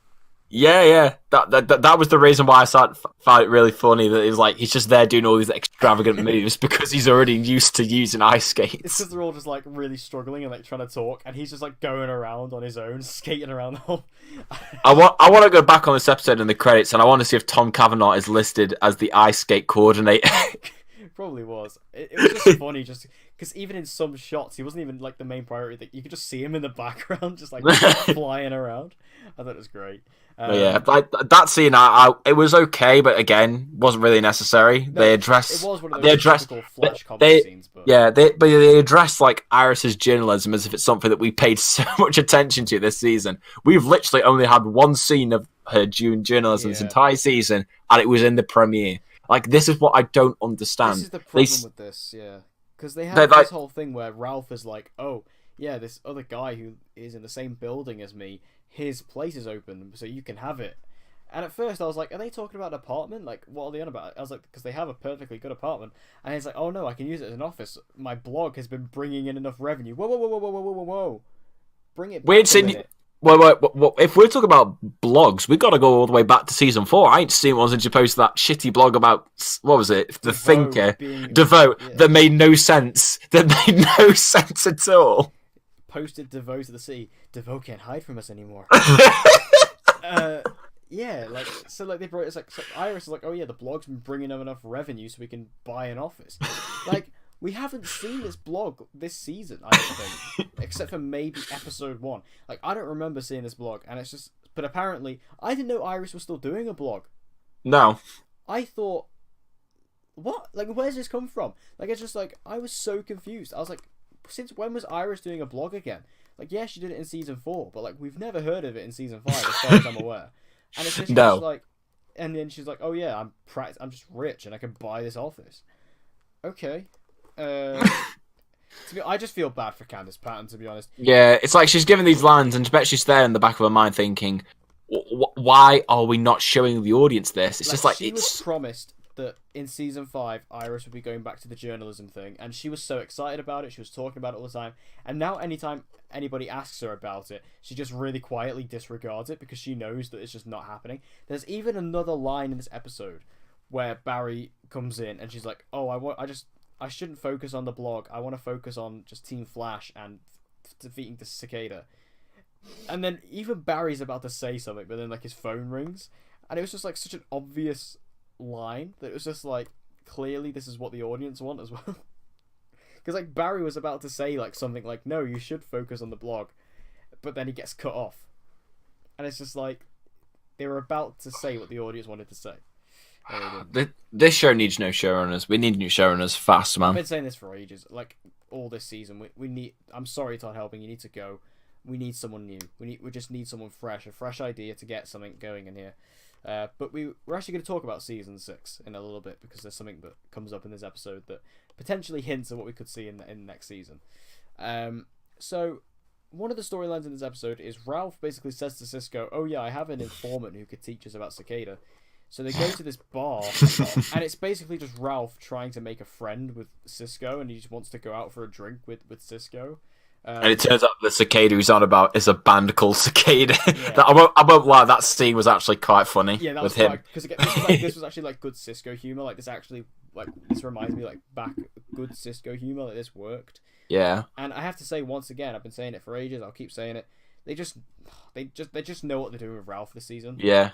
Yeah. That was the reason why I found it really funny that it was like he's just there doing all these extravagant moves because he's already used to using ice skates. It's because they're all just really struggling and trying to talk, and he's just going around on his own, skating around the whole. I want to go back on this episode in the credits, and I want to see if Tom Cavanaugh is listed as the ice skate coordinator. Probably was. It was just funny, just because even in some shots, he wasn't even the main priority. That you could just see him in the background, just flying around. I thought it was great. That scene, it was okay, but again, wasn't really necessary. No, they addressed. It was one of those typical Flash comedy scenes, but they addressed Iris's journalism as if it's something that we paid so much attention to this season. We've literally only had one scene of her doing journalism this entire season, and it was in the premiere. This is what I don't understand. This is the problem with this, yeah. Because they have this whole thing where Ralph is like, oh, yeah, this other guy who is in the same building as me, his place is open, so you can have it. And at first I was like, are they talking about an apartment? What are they on about? I was like, because they have a perfectly good apartment. And he's like, oh no, I can use it as an office. My blog has been bringing in enough revenue. Whoa. Bring it back a minute. Well, if we're talking about blogs, we got to go all the way back to season 4. I ain't seen one since you posted that shitty blog about, what was it? The Thinker. Devoe. Yeah. That made no sense. At all. Posted Devoe to the sea. Devoe can't hide from us anymore. Yeah, they brought so Iris is like, oh yeah, the blog's been bringing them enough revenue so we can buy an office. We haven't seen this blog this season, I don't think, except for maybe episode 1. I don't remember seeing this blog, and it's just. But apparently, I didn't know Iris was still doing a blog. No. I thought, what? Where's this come from? It's just I was so confused. I was like, since when was Iris doing a blog again? Yeah, she did it in season 4, but we've never heard of it in season 5, as far as I'm aware. And it's just and then she's like, oh yeah, I'm just rich and I can buy this office. Okay. I just feel bad for Candice Patton, to be honest. Yeah, it's she's given these lines and I bet she's there in the back of her mind thinking, why are we not showing the audience this? It's she was promised that in season 5 Iris would be going back to the journalism thing, and she was so excited about it, she was talking about it all the time, and now anytime anybody asks her about it, she just really quietly disregards it because she knows that it's just not happening. There's even another line in this episode where Barry comes in and she's like, oh, I shouldn't focus on the blog. I want to focus on just Team Flash and defeating the cicada. And then even Barry's about to say something, but then like his phone rings, and it was just like such an obvious line that it was just like clearly this is what the audience want as well. Because like Barry was about to say like something like, no, you should focus on the blog, but then he gets cut off, and it's just like they were about to say what the audience wanted to say. This show needs no showrunners. We need new showrunners fast, man. I've been saying this for ages. Like all this season, we need. I'm sorry, Todd Helping, you need to go. We need someone new. We just need someone fresh, a fresh idea to get something going in here. But we're actually going to talk about season 6 in a little bit because there's something that comes up in this episode that potentially hints at what we could see in next season. So one of the storylines in this episode is Ralph basically says to Cisco, "Oh yeah, I have an informant who could teach us about cicada." So they go to this bar, and it's basically just Ralph trying to make a friend with Cisco, and he just wants to go out for a drink with Cisco. And it turns out the cicada he's on about is a band called Cicada. Yeah. I won't lie, that scene was actually quite funny. Yeah, that with was him. Because this was actually like good Cisco humor. Like this reminds me like back good Cisco humor. Like this worked. Yeah. And I have to say once again, I've been saying it for ages. I'll keep saying it. They just know what they're doing with Ralph this season. Yeah.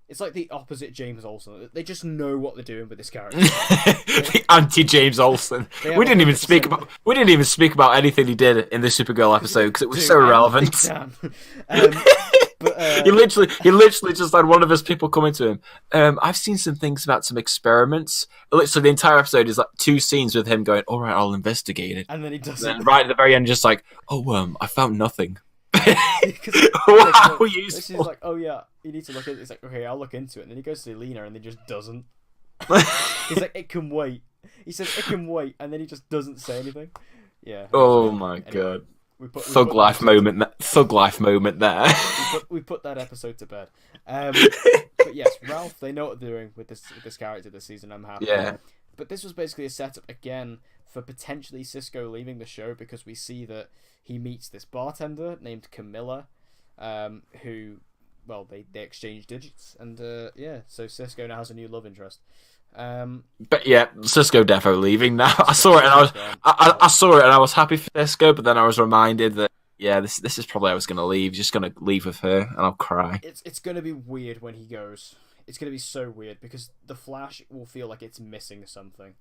It's like the opposite James Olsen. They just know what they're doing with this character. The anti-James Olsen. We didn't even speak about anything he did in the Supergirl episode because it was so relevant. He literally just had one of his people coming to him. I've seen some things about some experiments. Literally, the entire episode is like 2 scenes with him going, "All right, I'll investigate it," and then he does it. And right at the very end, just like, "Oh, I found nothing." Wow, useful. She's like, "Oh yeah, you need to look at it." It's like, "Okay, I'll look into it." And then he goes to Lena, and he just doesn't. He's like, "It can wait." He says, "It can wait," and then he just doesn't say anything. Yeah. Oh my god. Thug life moment there. We put that episode to bed. But yes, Ralph, they know what they're doing with this character this season. I'm happy. Yeah. But this was basically a setup again for potentially Cisco leaving the show because we see that he meets this bartender named Camilla, who, well, they exchange digits, and so Cisco now has a new love interest. But yeah, Cisco defo leaving now. I saw it and I saw it and I was happy for Cisco, but then I was reminded that this is probably how I was gonna leave. Just gonna leave with her and I'll cry. It's gonna be weird when he goes. It's gonna be so weird because the Flash will feel like it's missing something.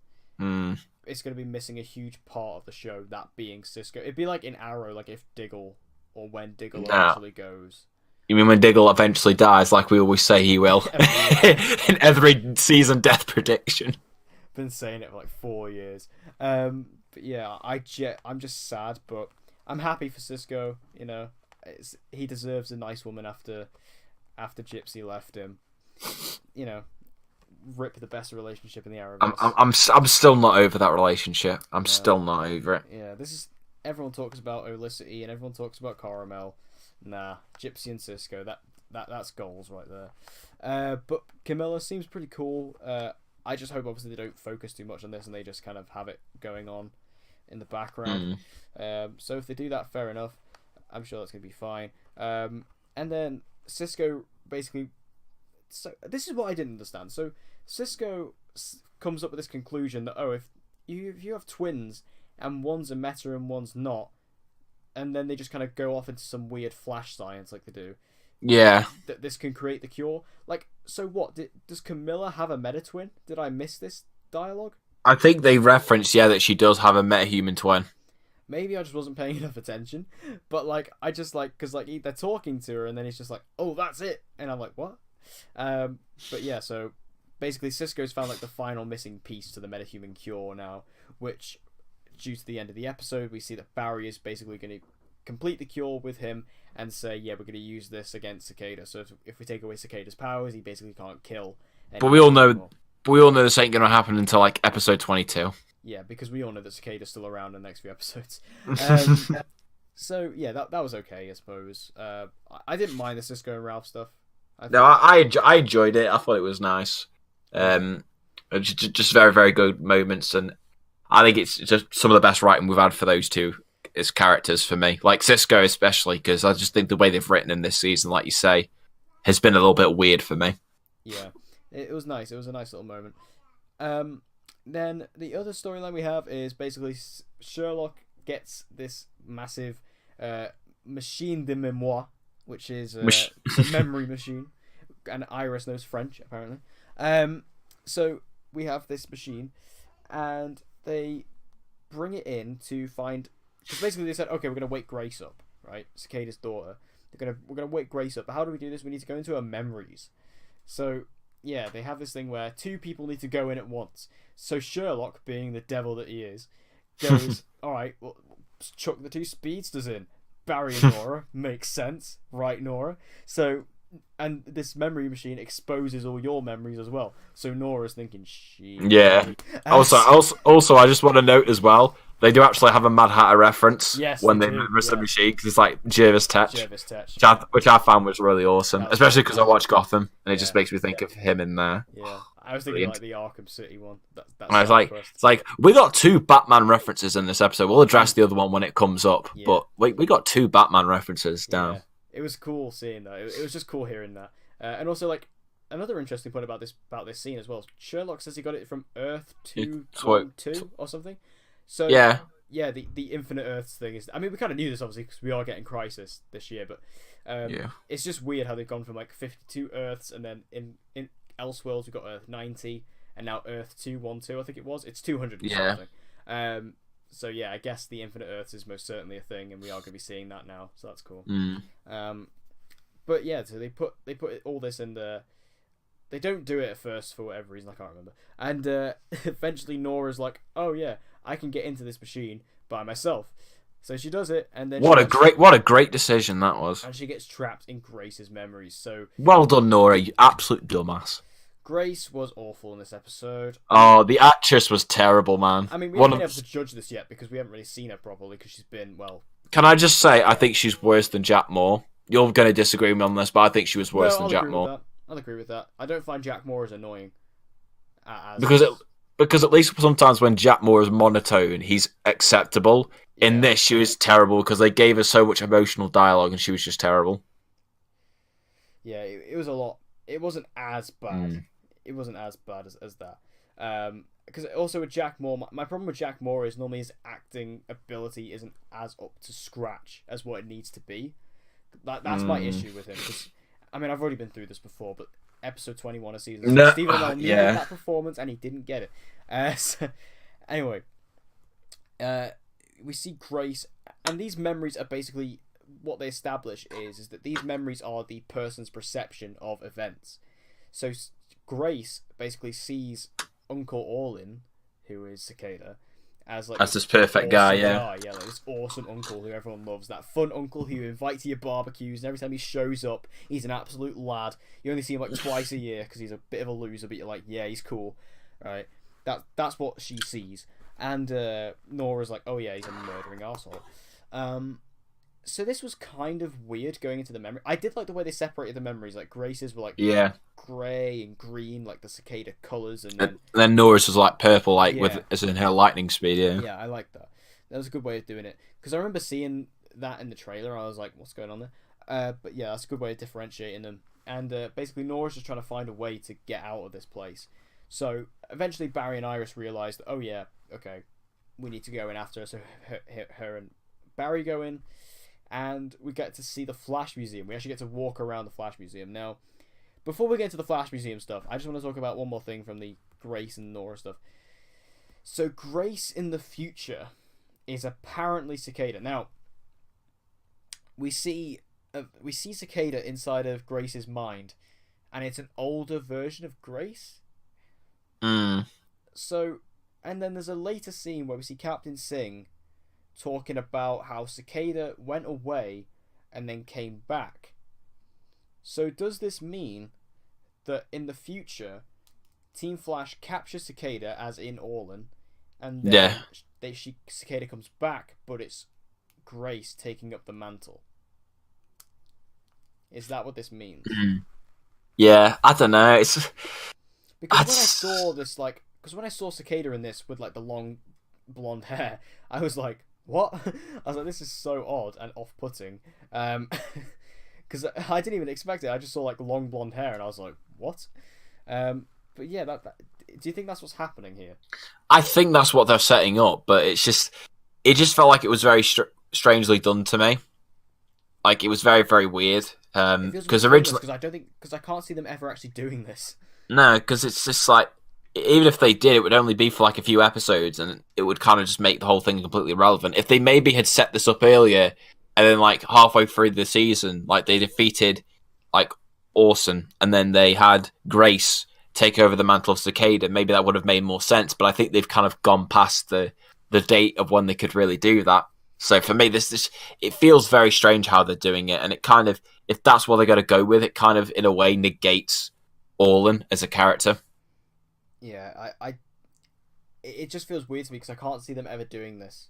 It's gonna be missing a huge part of the show, that being Cisco. It'd be like in Arrow, like if Diggle or when Diggle actually goes. You mean when Diggle eventually dies, like we always say he will, in every season death prediction? Been saying it for like 4 years. But yeah, I'm just sad, but I'm happy for Cisco. You know, he deserves a nice woman after Gypsy left him. You know, rip the best relationship in the Arrowverse. I'm still not over that relationship. I'm still not over it. Yeah, everyone talks about Olicity and everyone talks about Caramel. Nah, Gypsy and Cisco, that's goals right there. But Camilla seems pretty cool. I just hope obviously they don't focus too much on this and they just kind of have it going on in the background. So if they do that, fair enough. I'm sure that's going to be fine. And then Cisco basically... So this is what I didn't understand. So Cisco comes up with this conclusion that, if you have twins and one's a meta and one's not, and then they just kind of go off into some weird Flash science like they do. Yeah. That this can create the cure. Like, so what? Does Camilla have a meta-twin? Did I miss this dialogue? I think they referenced, that she does have a meta-human twin. Maybe I just wasn't paying enough attention. But, like, I just, like... Because, like, they're talking to her, and then he's just like, "Oh, that's it!" And I'm like, what? But, yeah, so... Basically, Cisco's found, like, the final missing piece to the meta-human cure now, which... Due to the end of the episode, we see that Barry is basically going to complete the cure with him and say, we're going to use this against Cicada. So if we take away Cicada's powers, he basically can't kill. But we all know this ain't going to happen until like episode 22. Yeah, because we all know that Cicada's still around in the next few episodes. So yeah, that was okay, I suppose. I didn't mind the Cisco and Ralph stuff. I enjoyed it. I thought it was nice. Just very, very good moments, and I think it's just some of the best writing we've had for those two as characters for me. Like Cisco especially, because I just think the way they've written in this season, like you say, has been a little bit weird for me. Yeah, it was nice. It was a nice little moment. Then the other storyline we have is basically Sherlock gets this massive machine de mémoire, which is a memory machine, and Iris knows French apparently. So we have this machine, and they bring it in to find. Because basically they said, okay, we're gonna wake Grace up, right? Cicada's daughter. We're gonna wake Grace up. But how do we do this? We need to go into her memories. So yeah, they have this thing where two people need to go in at once. So Sherlock, being the devil that he is, goes, all right, well, chuck the two speedsters in. Barry and Nora makes sense, right, Nora? So, and this memory machine exposes all your memories as well. So Nora's thinking, yeah. Also, I just want to note as well, they do actually have a Mad Hatter reference when they miss the machine, because it's like Jervis Tetch, which I found was really awesome, especially because I watch Gotham, and it just makes me think of him in there. Yeah, I was thinking like the Arkham City one. And I was like, it's like, we got 2 Batman references in this episode. We'll address the other one when it comes up, but we got 2 Batman references down. Yeah. It was cool seeing that. It was just cool hearing that. And also, like, another interesting point about this scene as well. Sherlock says he got it from Earth 212 or something. So yeah, the Infinite Earths thing is. I mean, we kind of knew this obviously because we are getting Crisis this year, but it's just weird how they've gone from like 52 Earths, and then in Elseworlds we've got Earth 90, and now Earth 212. I think it was. It's 200 something. So yeah, I guess the Infinite Earths is most certainly a thing, and we are going to be seeing that now. So that's cool. But yeah, so they put all this in the. They don't do it at first for whatever reason, I can't remember. And eventually Nora's like, "Oh yeah, I can get into this machine by myself." So she does it, and then what a great decision that was. And she gets trapped in Grace's memories. So well done, Nora, you absolute dumbass. Grace was awful in this episode. Oh, the actress was terrible, man. I mean, we haven't been able to judge this yet because we haven't really seen her properly because she's been, well... Can I just say, I think she's worse than Jack Moore. You're going to disagree with me on this, but I think she was worse than Jack Moore. I'll agree with that. I don't find Jack Moore as annoying. Because at least sometimes when Jack Moore is monotone, he's acceptable. Yeah. In this, she was terrible because they gave her so much emotional dialogue and she was just terrible. Yeah, it was a lot. It wasn't as bad. It wasn't as bad as that. Because also with Jack Moore, my problem with Jack Moore is normally his acting ability isn't as up to scratch as what it needs to be. That's my issue with him. Cause, I mean, I've already been through this before, but episode 21 of season 6, Stephen Amell needed that performance and he didn't get it. So, anyway, we see Grace, and these memories are basically what they establish is that these memories are the person's perception of events. So Grace basically sees Uncle Orlin, who is Cicada, as this perfect guy, like this awesome uncle who everyone loves, that fun uncle who you invite to your barbecues, and every time he shows up, he's an absolute lad. You only see him like twice a year because he's a bit of a loser, but you're like, yeah, he's cool, right? That's what she sees, and Nora's like, oh yeah, he's a murdering arsehole. So this was kind of weird going into the memory. I did like the way they separated the memories. Like Grace's were like grey and green, like the cicada colours, and then Nora's was like purple, like with as in her lightning speed. Yeah, I like that. That was a good way of doing it because I remember seeing that in the trailer. I was like, what's going on there? But yeah, that's a good way of differentiating them. And basically, Nora's just trying to find a way to get out of this place. So eventually, Barry and Iris realise that, oh yeah, okay, we need to go in after her. So her and Barry go in. And we get to see the Flash Museum. We actually get to walk around the Flash Museum. Now, before we get into the Flash Museum stuff, I just want to talk about one more thing from the Grace and Nora stuff. So, Grace in the future is apparently Cicada. Now, we see Cicada inside of Grace's mind, and it's an older version of Grace. So, and then there's a later scene where we see Captain Singh talking about how Cicada went away and then came back. So does this mean that in the future, Team Flash captures Cicada, as in Orlin, and then Cicada comes back, but it's Grace taking up the mantle? Is that what this means? Yeah, I don't know. It's because when I saw Cicada in this with like the long blonde hair, I was like, what? I was like, this is so odd and off-putting. Because I didn't even expect it. I just saw like long blonde hair and I was like, what? But yeah, do you think that's what's happening here? I think that's what they're setting up, but it just felt like it was very strangely done to me. Like, it was very, very weird. It feels Because pointless originally, because I can't see them ever actually doing this. no, because it's just like, even if they did, it would only be for like a few episodes, and it would kind of just make the whole thing completely irrelevant. If they maybe had set this up earlier, and then like halfway through the season, like they defeated like Orson, and then they had Grace take over the mantle of Cicada, maybe that would have made more sense. But I think they've kind of gone past the date of when they could really do that. So for me, this it feels very strange how they're doing it, and it kind of, if that's what they're going to go with, it kind of in a way negates Orlin as a character. Yeah, it just feels weird to me because I can't see them ever doing this,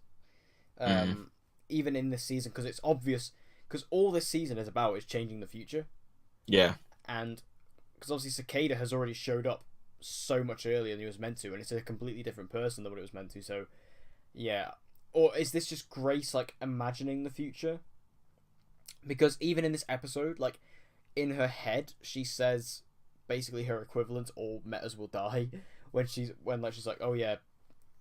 even in this season, because it's obvious. Because all this season is about is changing the future. Yeah, and because obviously Cicada has already showed up so much earlier than he was meant to, and it's a completely different person than what it was meant to. So, yeah, or is this just Grace like imagining the future? Because even in this episode, like in her head, she says basically her equivalent, all metas will die, when she's like, oh yeah,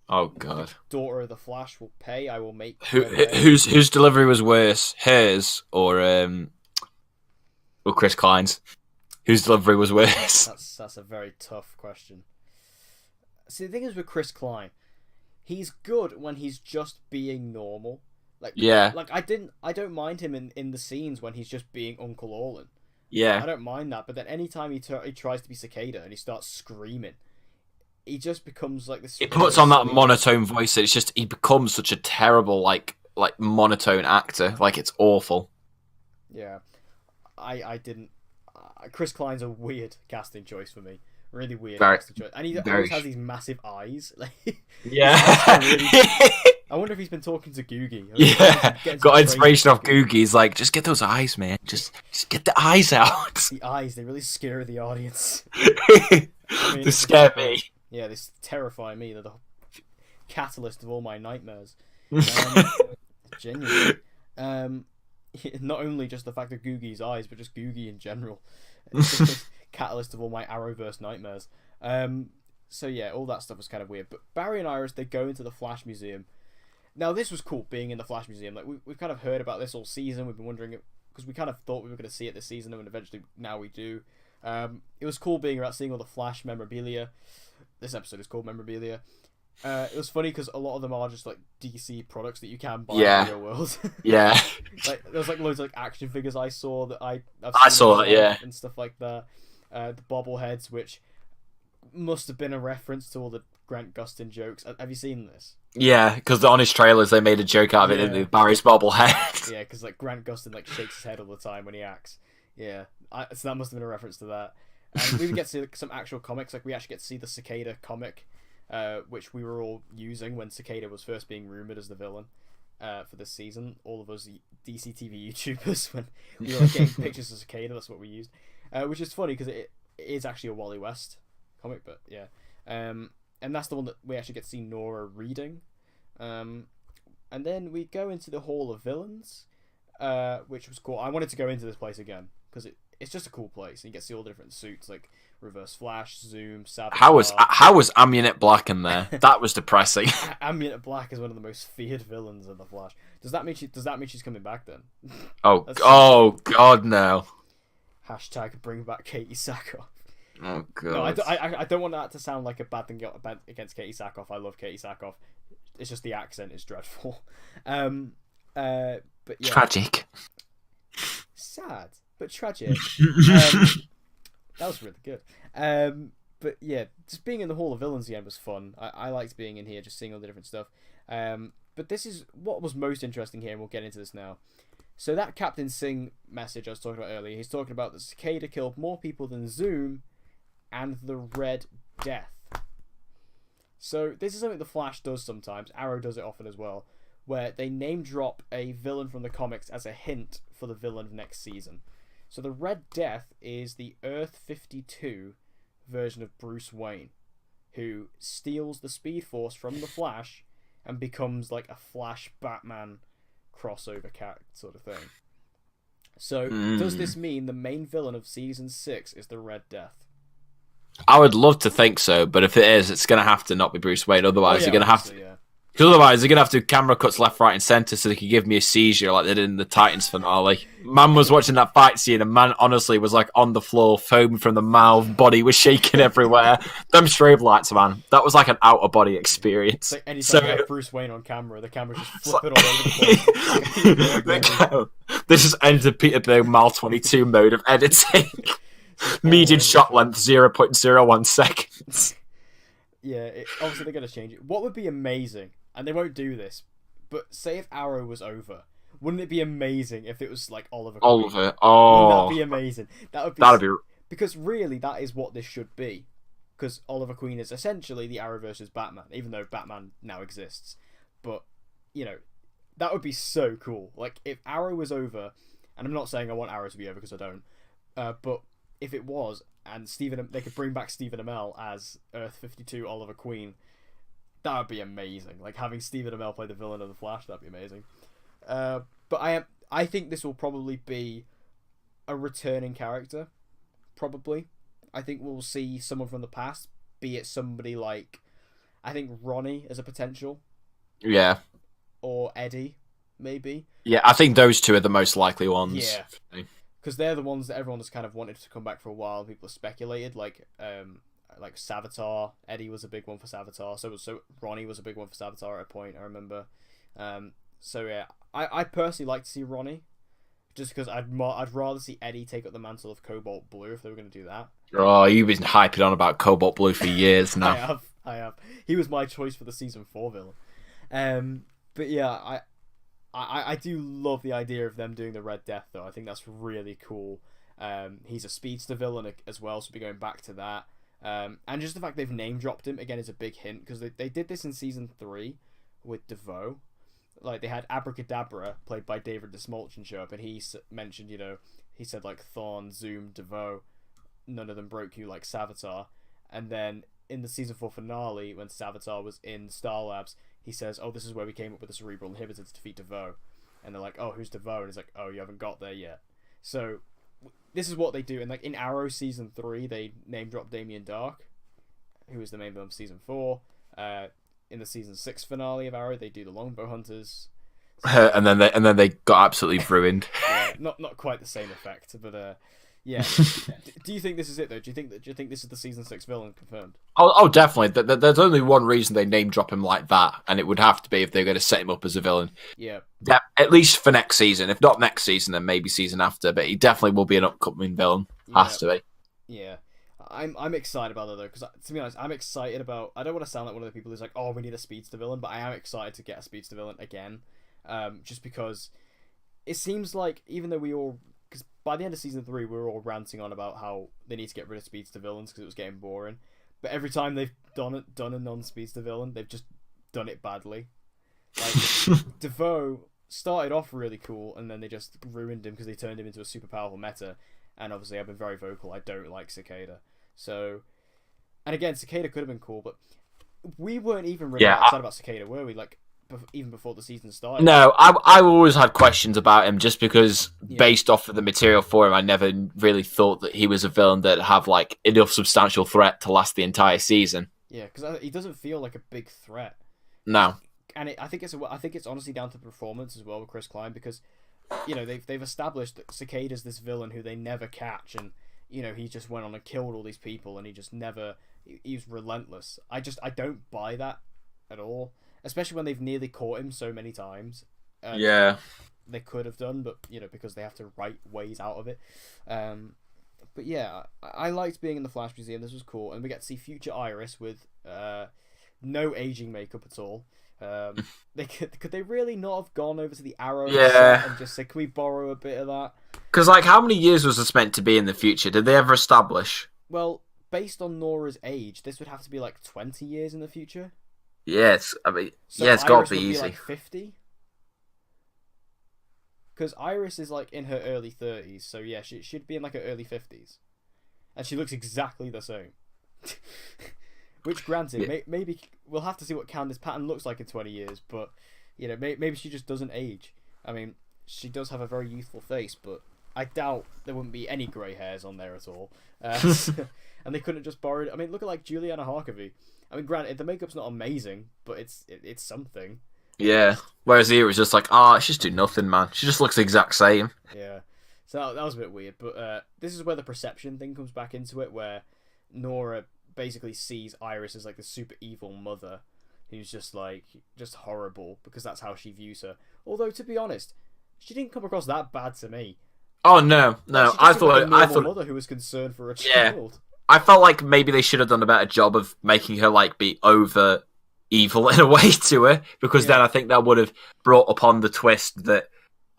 oh god, daughter of the Flash will pay, I will make whose delivery was worse, hers or Chris Klein's? Whose delivery was worse? That's a very tough question. See, the thing is with Chris Klein, he's good when he's just being normal. Like, yeah, like I don't mind him in the scenes when he's just being Uncle Orlin. yeah, I don't mind that, but then anytime he tries to be Cicada and he starts screaming, he just becomes like this. it puts on that monotone voice. It's just, he becomes such a terrible like monotone actor. Like, it's awful. Yeah, I didn't. Chris Klein's a weird casting choice for me. Really weird casting choice, and he always has these massive eyes. Like, yeah. I wonder if he's been talking to Googie. Yeah, got inspiration off Googie. He's like, just get those eyes, man. Just get the eyes out. The eyes, they really scare the audience. They scare me. Yeah, they terrify me. They're the catalyst of all my nightmares. Genuinely. Not only just the fact of Googie's eyes, but just Googie in general. It's just the catalyst of all my Arrowverse nightmares. So yeah, all that stuff was kind of weird. But Barry and Iris, they go into the Flash Museum. Now, this was cool, being in the Flash Museum. Like, we've kind of heard about this all season. We've been wondering it, because we kind of thought we were going to see it this season, and eventually now we do. It was cool being about seeing all the Flash memorabilia. This episode is called Memorabilia. It was funny because a lot of them are just like DC products that you can buy in the real world. Yeah. Like, there was like loads of like action figures I saw that I saw that, yeah, and stuff like that. The bobbleheads, which must have been a reference to all the Grant Gustin jokes. Have you seen this? Yeah, because on his trailers they made a joke out of it, didn't they? Barry's bobblehead. Yeah, because like Grant Gustin like shakes his head all the time when he acts. Yeah, so that must have been a reference to that. And we even get to see some actual comics. Like, we actually get to see the Cicada comic, which we were all using when Cicada was first being rumored as the villain for this season. All of us DC TV YouTubers, when we were like, getting pictures of Cicada, that's what we used. Which is funny because it is actually a Wally West comic, but yeah. And that's the one that we actually get to see Nora reading. And then we go into the Hall of Villains, which was cool. I wanted to go into this place again because it's just a cool place. And you get to see all the different suits, like Reverse Flash, Zoom, Savage. How was Amunet Black in there? That was depressing. Amunet Black is one of the most feared villains in the Flash. Does that mean she's coming back then? Oh God, no. Hashtag bring back Katie Sackhoff. Oh god. No, I don't want that to sound like a bad thing against Katie Sackhoff. I love Katie Sackhoff. It's just the accent is dreadful. But yeah. Tragic. Sad, but tragic. That was really good. But yeah, just being in the Hall of Villains again was fun. I liked being in here, just seeing all the different stuff. But this is what was most interesting here, and we'll get into this now. So that Captain Singh message I was talking about earlier, he's talking about the Cicada killed more people than Zoom and the Red Death. So this is something the Flash does sometimes. Arrow does it often as well, where they name drop a villain from the comics as a hint for the villain of next season. So the Red Death is the Earth 52 version of Bruce Wayne, who steals the Speed Force from the Flash and becomes like a Flash Batman crossover cat sort of thing. So does this mean the main villain of season 6 is the Red Death? I would love to think so, but if it is, it's going to have to not be Bruce Wayne. Otherwise, you're going to have to. Yeah. Because otherwise, they're going to have to do camera cuts left, right, and centre so they could give me a seizure like they did in the Titans finale. Man was watching that fight scene, and man honestly was like on the floor, foaming from the mouth, body was shaking everywhere. Them strobe lights, man. That was like an out of body experience. It's like anytime you have Bruce Wayne on camera, the camera's just flipping all over the place. This just entered Peter Berg Mal 22 mode of editing. Median shot length 0.01 seconds. Yeah, obviously they're going to change it. What would be amazing, and they won't do this, but say if Arrow was over, wouldn't it be amazing if it was like Oliver Queen? Oliver, oh. Wouldn't that be amazing? That'd be... Because really, that is what this should be. Because Oliver Queen is essentially the Arrowverse's Batman, even though Batman now exists. But, you know, that would be so cool. Like, if Arrow was over, and I'm not saying I want Arrow to be over because I don't, but if it was, and they could bring back Stephen Amell as Earth 52 Oliver Queen, that would be amazing. Like having Stephen Amell play the villain of the Flash, that'd be amazing. But I think this will probably be a returning character. Probably, I think we'll see someone from the past. Be it somebody like, I think Ronnie as a potential. Yeah. Or Eddie, maybe. Yeah, I think those two are the most likely ones. Yeah. Because they're the ones that everyone has kind of wanted to come back for a while. People have speculated, like Savitar. Eddie was a big one for Savitar. So Ronnie was a big one for Savitar at a point, I remember. So yeah, I personally like to see Ronnie, just because I'd rather see Eddie take up the mantle of Cobalt Blue if they were going to do that. Oh, you've been hyping on about Cobalt Blue for years now. I have. He was my choice for the season 4 villain. But yeah, I do love the idea of them doing the Red Death, though. I think that's really cool. He's a speedster villain as well, so we'll be going back to that. And just the fact they've name-dropped him, again, is a big hint, because they did this in Season 3 with DeVoe. Like, they had Abracadabra, played by David Desmolchin, show up, and he mentioned, he said, like, Thorn, Zoom, DeVoe, none of them broke you like Savitar. And then in the Season 4 finale, when Savitar was in Star Labs, he says, oh, this is where we came up with the cerebral inhibitor to defeat DeVoe. And they're like, oh, who's DeVoe? And he's like, oh, you haven't got there yet. So this is what they do. And like in Arrow Season 3, they name drop Damien Dark, who was the main villain of Season 4. In the Season 6 finale of Arrow, they do the Longbow Hunters. And then they got absolutely ruined. Yeah, not quite the same effect, but yeah. Do you think this is it though? Do you think this is the Season 6 villain confirmed? Oh, definitely. There's only one reason they name drop him like that, and it would have to be if they're going to set him up as a villain. Yeah. At least for next season. If not next season, then maybe season after. But he definitely will be an upcoming villain. Has to be. Yeah. I'm excited about that though, because to be honest, I'm excited about. I don't want to sound like one of the people who's like, oh, we need a speedster villain, but I am excited to get a speedster villain again, just because it seems like even though because by the end of Season 3 we were all ranting on about how they need to get rid of speedster villains because it was getting boring, but every time they've done a non-speedster villain, they've just done it badly. Like DeVoe started off really cool, and then they just ruined him because they turned him into a super powerful meta. And obviously I've been very vocal, I don't like Cicada. So, and again, Cicada could have been cool, but we weren't even really excited about Cicada, were we? Like, even before the season started. No, I always had questions about him just because, based off of the material for him, I never really thought that he was a villain that'd have like enough substantial threat to last the entire season. Yeah, because he doesn't feel like a big threat. No, and I think it's honestly down to the performance as well with Chris Klein, because they've established that Cicada's this villain who they never catch, and he just went on and killed all these people, and he just never. He's relentless. I don't buy that at all. Especially when they've nearly caught him so many times. Yeah. They could have done, but, because they have to write ways out of it. But yeah, I liked being in the Flash Museum. This was cool. And we get to see future Iris with no aging makeup at all. Could they really not have gone over to the Arrow set and just said, can we borrow a bit of that? Because, like, how many years was this meant to be in the future? Did they ever establish? Well, based on Nora's age, this would have to be like 20 years in the future. Yes, it's got to be easy. Like 50, because Iris is like in her early 30s, so yeah, she'd be in like her early 50s, and she looks exactly the same. Which, granted, maybe we'll have to see what Candice Patton looks like in 20 years, but maybe she just doesn't age. I mean, she does have a very youthful face, but I doubt there wouldn't be any grey hairs on there at all. And they couldn't have just borrowed. I mean, look at like Juliana Harkavy. I mean, granted, the makeup's not amazing, but it's something. Yeah. Whereas here it was just like, oh, she just do nothing, man. She just looks the exact same. Yeah. So that was a bit weird, but this is where the perception thing comes back into it, where Nora basically sees Iris as like the super evil mother, who's just horrible because that's how she views her. Although to be honest, she didn't come across that bad to me. Oh no, Like, I thought thought a mother who was concerned for a child. I felt like maybe they should have done a better job of making her like be over evil in a way to her, because then I think that would have brought upon the twist that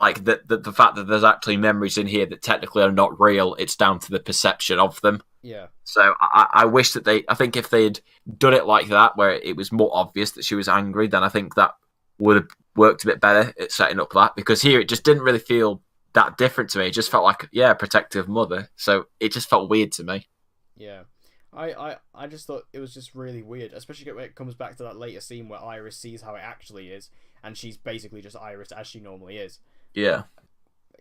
like the fact that there's actually memories in here that technically are not real. It's down to the perception of them. Yeah. So I wish that I think if they'd done it like that, where it was more obvious that she was angry, then I think that would have worked a bit better at setting up that. Because here it just didn't really feel that different to me. It just felt like, a protective mother. So it just felt weird to me. Yeah. I just thought it was just really weird, especially when it comes back to that later scene where Iris sees how it actually is, and she's basically just Iris as she normally is. Yeah.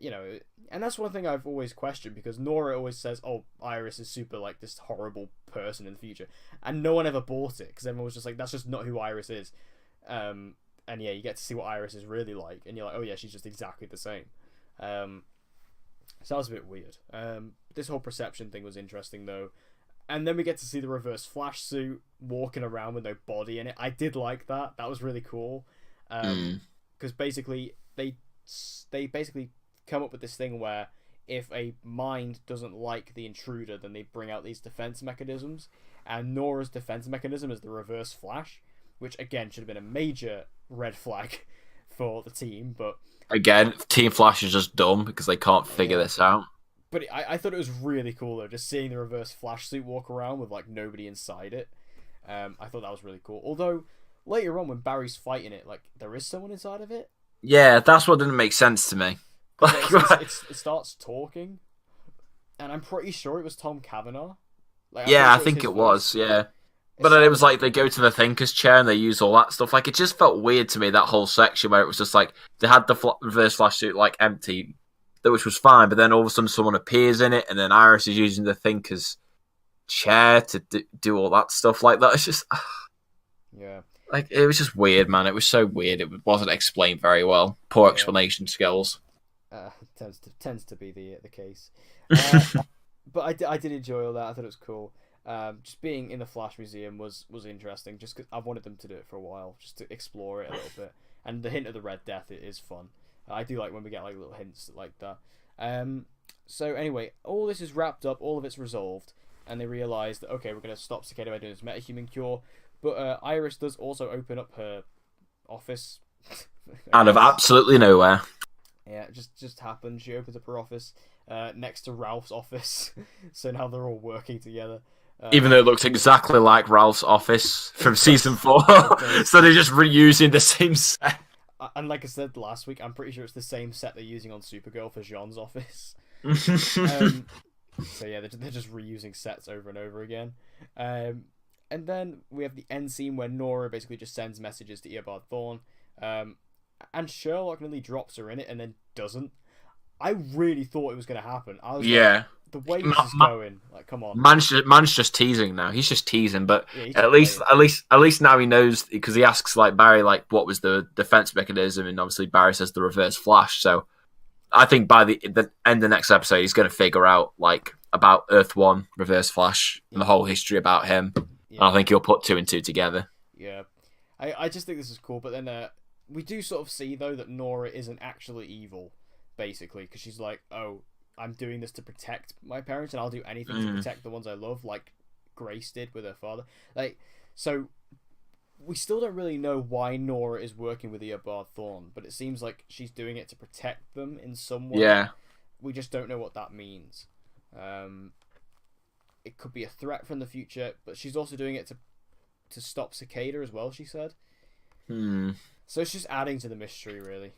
You know, and that's one thing I've always questioned, because Nora always says, oh, Iris is super, like, this horrible person in the future. And no one ever bought it, because everyone was just like, that's just not who Iris is. And yeah, you get to see what Iris is really like, and you're like, oh yeah, she's just exactly the same. So that was a bit weird. This whole perception thing was interesting, though. And then we get to see the Reverse Flash suit walking around with no body in it. I did like that. That was really cool. Because basically, they basically come up with this thing where if a mind doesn't like the intruder, then they bring out these defense mechanisms. And Nora's defense mechanism is the Reverse Flash, which again should have been a major red flag for the team. But again, Team Flash is just dumb because they can't figure this out. But I thought it was really cool though, just seeing the Reverse Flash suit walk around with like nobody inside it. I thought that was really cool. Although later on when Barry's fighting it, like there is someone inside of it. Yeah, that's what didn't make sense to me. It starts talking, and I'm pretty sure it was Tom Cavanaugh. Like, I think it was. Yeah. But then it was like they go to the Thinker's chair and they use all that stuff. Like it just felt weird to me, that whole section where it was just like they had the Reverse Flash suit like empty, which was fine. But then all of a sudden someone appears in it, and then Iris is using the Thinker's chair to do all that stuff like that. It's just like it was just weird, man. It was so weird. It wasn't explained very well. Poor explanation skills. Tends to be the case. But I did enjoy all that. I thought it was cool. Just being in the Flash Museum was interesting, just because I've wanted them to do it for a while, just to explore it a little bit. And the hint of the Red Death is fun. I do like when we get like little hints like that. So anyway, all this is wrapped up, all of it's resolved, and they realise that, okay, we're going to stop Cicada by doing this metahuman cure. But Iris does also open up her office. Out of absolutely nowhere. Yeah, it just happened. She opens up her office next to Ralph's office. So now they're all working together. Even though it looks exactly like Ralph's office from season 4. So they're just reusing the same set. And like I said last week, I'm pretty sure it's the same set they're using on Supergirl for Jean's office. So yeah, they're just reusing sets over and over again. And then we have the end scene where Nora basically just sends messages to Eobard Thawne. And Sherlock nearly drops her in it and then doesn't. I really thought it was going to happen. I was like, the way this is going, like, come on. Man's just teasing now. He's just teasing, but at least now he knows, because he asks like Barry like what was the defense mechanism, and obviously Barry says the Reverse Flash. So I think by the end of the next episode, he's going to figure out like about Earth 1 Reverse Flash and the whole history about him. And I think he'll put 2 and 2 together. Yeah, I just think this is cool. But then we do sort of see though that Nora isn't actually evil, basically, because she's like, oh, I'm doing this to protect my parents, and I'll do anything to protect the ones I love, like Grace did with her father. Like, so we still don't really know why Nora is working with Eobard Thawne, but it seems like she's doing it to protect them in some way. Yeah. We just don't know what that means. It could be a threat from the future, but she's also doing it to stop Cicada as well, she said. So it's just adding to the mystery, really.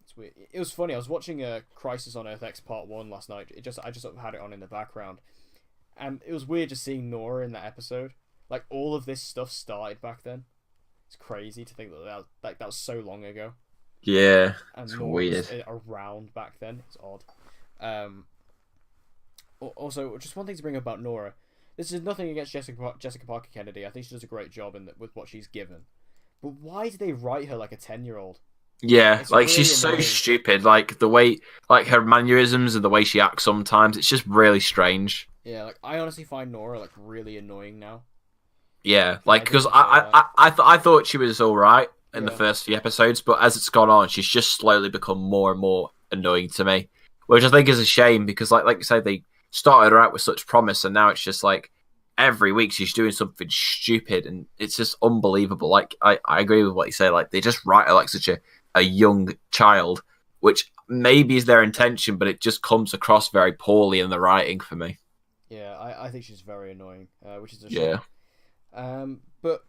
It's weird. It was funny. I was watching Crisis on Earth X Part 1 last night. I just sort of had it on in the background. And it was weird just seeing Nora in that episode. Like, all of this stuff started back then. It's crazy to think that was so long ago. Yeah, and it's Nora weird. was around back then. It's odd. Um, Also, just one thing to bring up about Nora. This is nothing against Jessica Parker Kennedy. I think she does a great job with what she's given. But why do they write her like a 10-year-old? Yeah, It's like really she's so annoying. stupid. Like the way, like her mannerisms and the way she acts sometimes, it's just really strange. Yeah, like I honestly find Nora like really annoying now. Yeah, And like I didn't because used to like. I thought she was all right in the Yeah. first few episodes, but as it's gone on, she's just slowly become more and more annoying to me, which I think is a shame because like you said, they started her out with such promise, and now it's just like every week she's doing something stupid, and it's just unbelievable. Like I agree with what you say. Like they just write her like such a young child, which maybe is their intention, but it just comes across very poorly in the writing for me. Yeah, I think she's very annoying, which is a Yeah. shame. But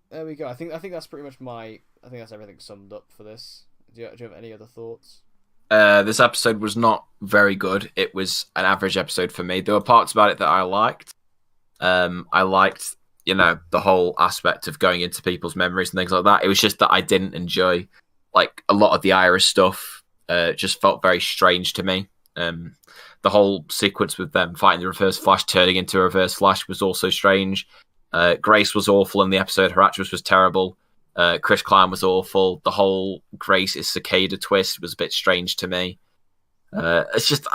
there we go. I think that's pretty much I think that's everything summed up for this. Do you have any other thoughts? This episode was not very good. It was an average episode for me. There were parts about it that I liked. I liked, the whole aspect of going into people's memories and things like that. It was just that I didn't enjoy, like, a lot of the Iris stuff. Just felt very strange to me. The whole sequence with them fighting the Reverse Flash, turning into a Reverse Flash, was also strange. Grace was awful in the episode. Her actress was terrible. Chris Klein was awful. The whole Grace is cicada twist was a bit strange to me. It's just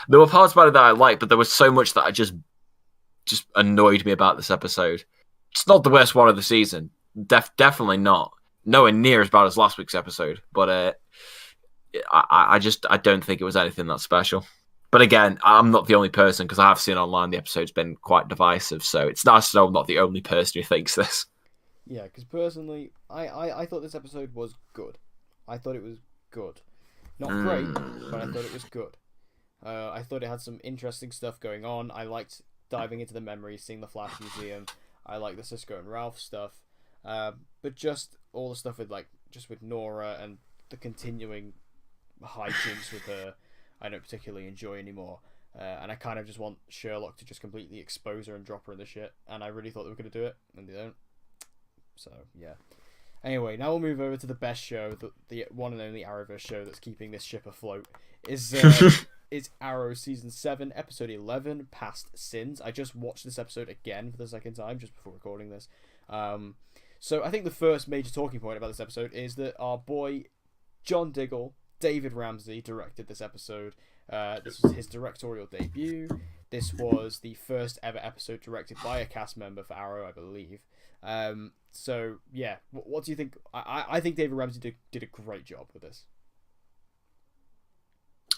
there were parts about it that I liked, but there was so much that I just annoyed me about this episode. It's not the worst one of the season. Definitely not. Nowhere near as bad as last week's episode. But I don't think it was anything that special. But again, I'm not the only person, because I have seen online the episode's been quite divisive. So it's nice to know I'm not the only person who thinks this. Yeah, because personally, I thought this episode was good. I thought it was good. Not great, but I thought it was good. I thought it had some interesting stuff going on. I liked diving into the memories, seeing the Flash Museum. I liked the Cisco and Ralph stuff. But just all the stuff with with Nora and the continuing hijinks with her, I don't particularly enjoy anymore. And I kind of just want Sherlock to just completely expose her and drop her in the shit. And I really thought they were going to do it, and they don't. So, yeah. Anyway, now we'll move over to the best show, the one and only Arrowverse show that's keeping this ship afloat. Is Arrow Season 7, Episode 11, Past Sins. I just watched this episode again for the second time, just before recording this. So I think the first major talking point about this episode is that our boy, John Diggle, David Ramsey, directed this episode. This was his directorial debut. This was the first ever episode directed by a cast member for Arrow, I believe. So yeah, what do you think? I think David Ramsey did a great job with this.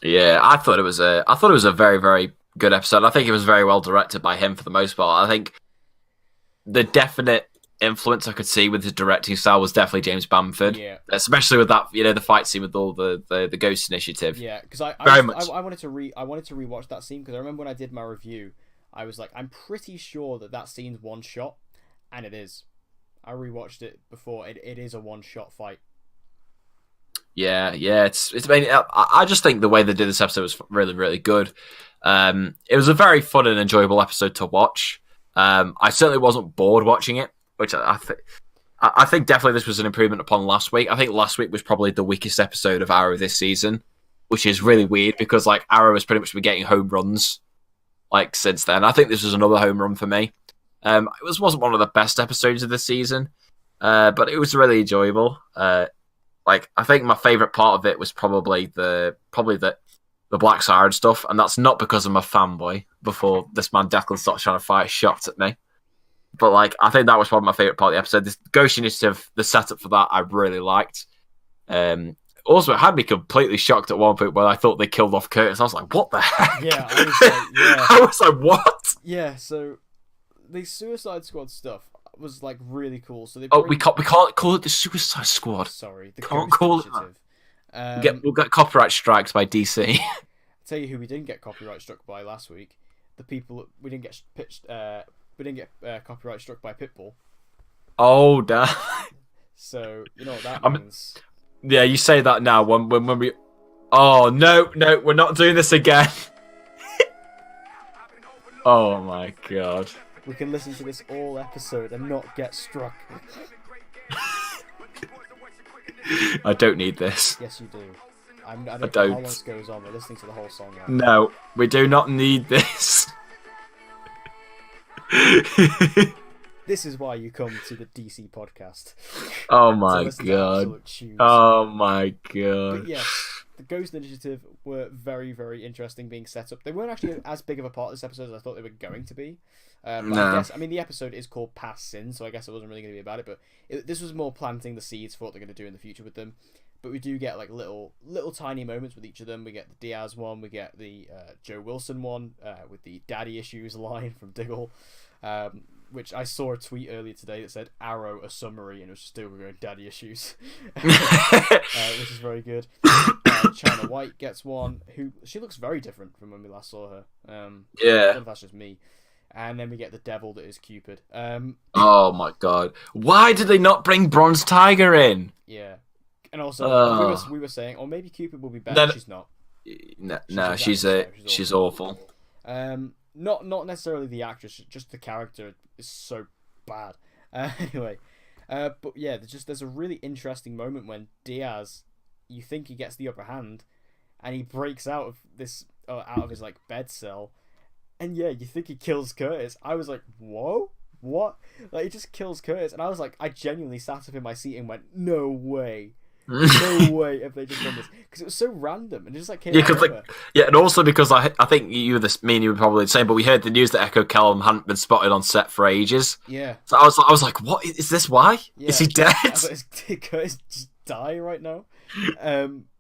Yeah, I thought it was a very, very good episode. I think it was very well directed by him for the most part. I think the definite influence I could see with his directing style was definitely James Bamford. Yeah. Especially with that, the fight scene with all the Ghost Initiative. Yeah, because I wanted to rewatch that scene, because I remember when I did my review, I was like, I'm pretty sure that scene's one shot, and it is. I rewatched it before. It is a one-shot fight. Yeah. It's. I just think the way they did this episode was really, really good. It was a very fun and enjoyable episode to watch. I certainly wasn't bored watching it, which I think definitely this was an improvement upon last week. I think last week was probably the weakest episode of Arrow this season, which is really weird because Arrow has pretty much been getting home runs since then. I think this was another home run for me. It wasn't one of the best episodes of the season, but it was really enjoyable. I think my favourite part of it was probably the Black Siren stuff, and that's not because I'm a fanboy. Before this man Declan starts trying to fire shots at me, but I think that was probably my favourite part of the episode. This Ghost Initiative, the setup for that, I really liked. Also, it had me completely shocked at one point when I thought they killed off Curtis. I was like, "What the heck?" Yeah, I I was like, "What?" Yeah, so the Suicide Squad stuff was really cool. So we can't call it the Suicide Squad. Sorry, the Can't Ghost call Initiative. We'll get copyright strikes by DC. I'll tell you who we didn't get copyright struck by last week. The people we didn't get copyright struck by Pitbull. Oh damn! So you know what that means. Yeah, you say that now. When we. Oh no, we're not doing this again. Oh my god. We can listen to this all episode and not get struck. I don't need this. Yes, you do. I I don't know how long don't. this goes on. We're listening to the whole song now. No, we do not need this. This is why you come to the DC podcast. Oh To my listen to god. absolute tunes. Oh my But god. yes, the Ghost Initiative were very, very interesting being set up. They weren't actually as big of a part of this episode as I thought they were going to be. But No. I mean, the episode is called Past Sin, so I guess it wasn't really going to be about it. But this was more planting the seeds for what they're going to do in the future with them. But we do get like little tiny moments with each of them. We get the Diaz one, we get the Joe Wilson one with the daddy issues line from Diggle. Which I saw a tweet earlier today that said Arrow a summary, and it was just still going daddy issues, which is very good. China White gets one. She looks very different from when we last saw her. I don't know Yeah. if that's just me. And then we get the devil that is Cupid. Oh my god. Why did they not bring Bronze Tiger in? Yeah, and also we were saying, or maybe Cupid will be better. No, She's not. No, she's awful. Not necessarily the actress, just the character is so bad. Anyway, but yeah, there's a really interesting moment when Diaz, you think he gets the upper hand, and he breaks out of his like bed cell, and yeah, you think he kills Curtis. I was like, whoa, what? Like he just kills Curtis, and I was like, I genuinely sat up in my seat and went, no way. No way have they just done this, because it was so random and it just like came out of nowhere. And also because I think me and you were probably the same, but we heard the news that Echo Kellum hadn't been spotted on set for ages. Yeah. So I was like, what is this? Why is he dead? Did Curtis just die right now?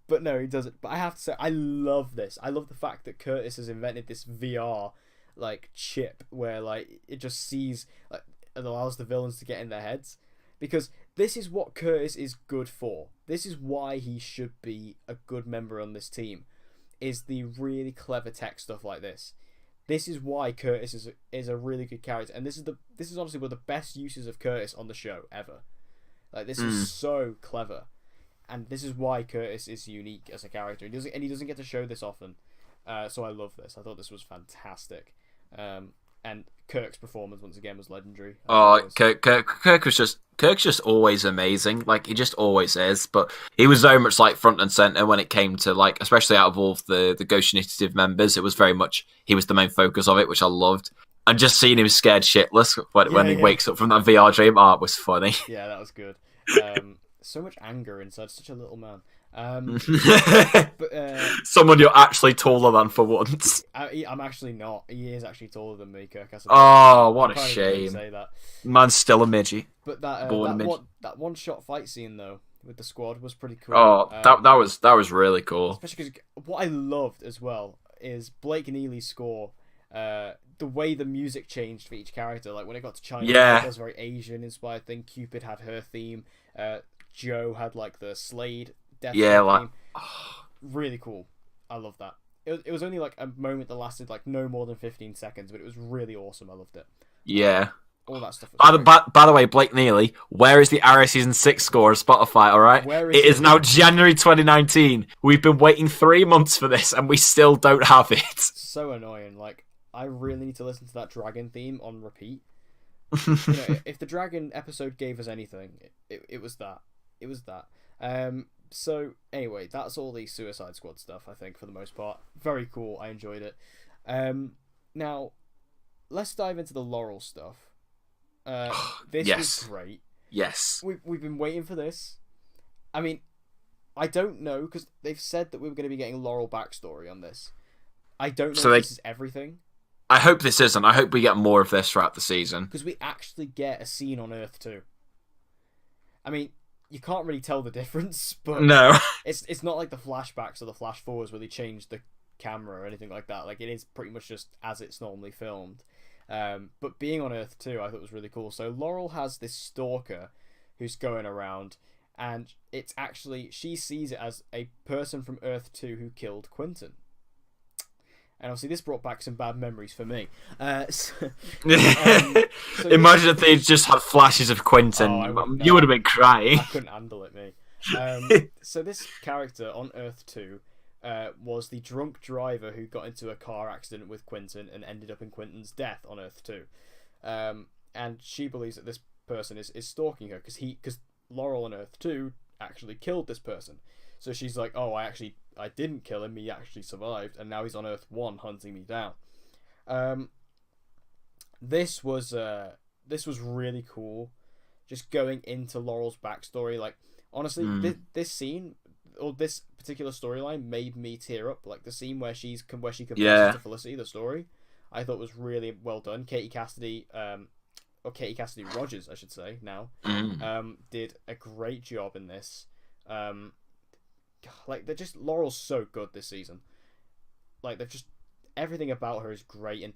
But no, he doesn't. But I have to say, I love this. I love the fact that Curtis has invented this VR like chip where like it just sees like it allows the villains to get in their heads, because this is what Curtis is good for. This is why he should be a good member on this team, is the really clever tech stuff like this. This is why Curtis is a really good character, and this is honestly one of the best uses of Curtis on the show ever. Like this is so clever, and this is why Curtis is unique as a character. He doesn't get to show this often, so I love this. I thought this was fantastic, and Kirk's performance once again was legendary. Kirk's just always amazing. Like he just always is. But he was very much like front and center when it came to like, especially out of all of the Ghost Initiative members, it was very much he was the main focus of it, which I loved. And just seeing him scared shitless when he wakes up from that VR dream, was funny. Yeah, that was good. So much anger inside such a little man. Someone you're actually taller than for once. I'm actually not. He is actually taller than me, Kirk. What a shame. Say that. Man's still a midget. But that one shot fight scene though with the squad was pretty cool. That was really cool. Especially because what I loved as well is Blake Neely's score. The way the music changed for each character, like when it got to China, it was a very Asian inspired thing. Cupid had her theme. Joe had like the Slade death theme. Really cool. I love that. It was only like a moment that lasted like no more than 15 seconds, but it was really awesome. I loved it. Yeah. All that stuff. By the way, Blake Neely, where is the Arrow Season 6 score on Spotify, alright? It is now January 2019. We've been waiting 3 months for this, and we still don't have it. So annoying. Like, I really need to listen to that dragon theme on repeat. If the dragon episode gave us anything, it was that. It was that. So, anyway, that's all the Suicide Squad stuff, I think, for the most part. Very cool. I enjoyed it. Now, let's dive into the Laurel stuff. This was great. Yes. We've been waiting for this. I mean, I don't know, because they've said that we were going to be getting Laurel backstory on this. I don't know if this is everything. I hope this isn't. I hope we get more of this throughout the season. Because we actually get a scene on Earth too. I mean, you can't really tell the difference, but no, it's not like the flashbacks or the flash forwards where they change the camera or anything like that. Like, it is pretty much just as it's normally filmed. But being on Earth too, I thought was really cool. So Laurel has this stalker who's going around, and it's actually, she sees it as a person from Earth 2 who killed Quentin. And obviously this brought back some bad memories for me. Imagine if they just had flashes of Quentin. You would have been crying. I couldn't handle it, me. So this character on Earth 2 was the drunk driver who got into a car accident with Quentin and ended up in Quentin's death on Earth 2. And she believes that this person is stalking her because Laurel on Earth 2 actually killed this person. So she's like, oh, I didn't kill him. He actually survived, and now he's on Earth 1 hunting me down. This was really cool. Just going into Laurel's backstory, like honestly, this scene or this particular storyline made me tear up. Like the scene where she confesses to Felicity the story, I thought was really well done. Katie Cassidy Rogers, I should say now, did a great job in this. Like Laurel's so good this season. Like they're just everything about her is great, and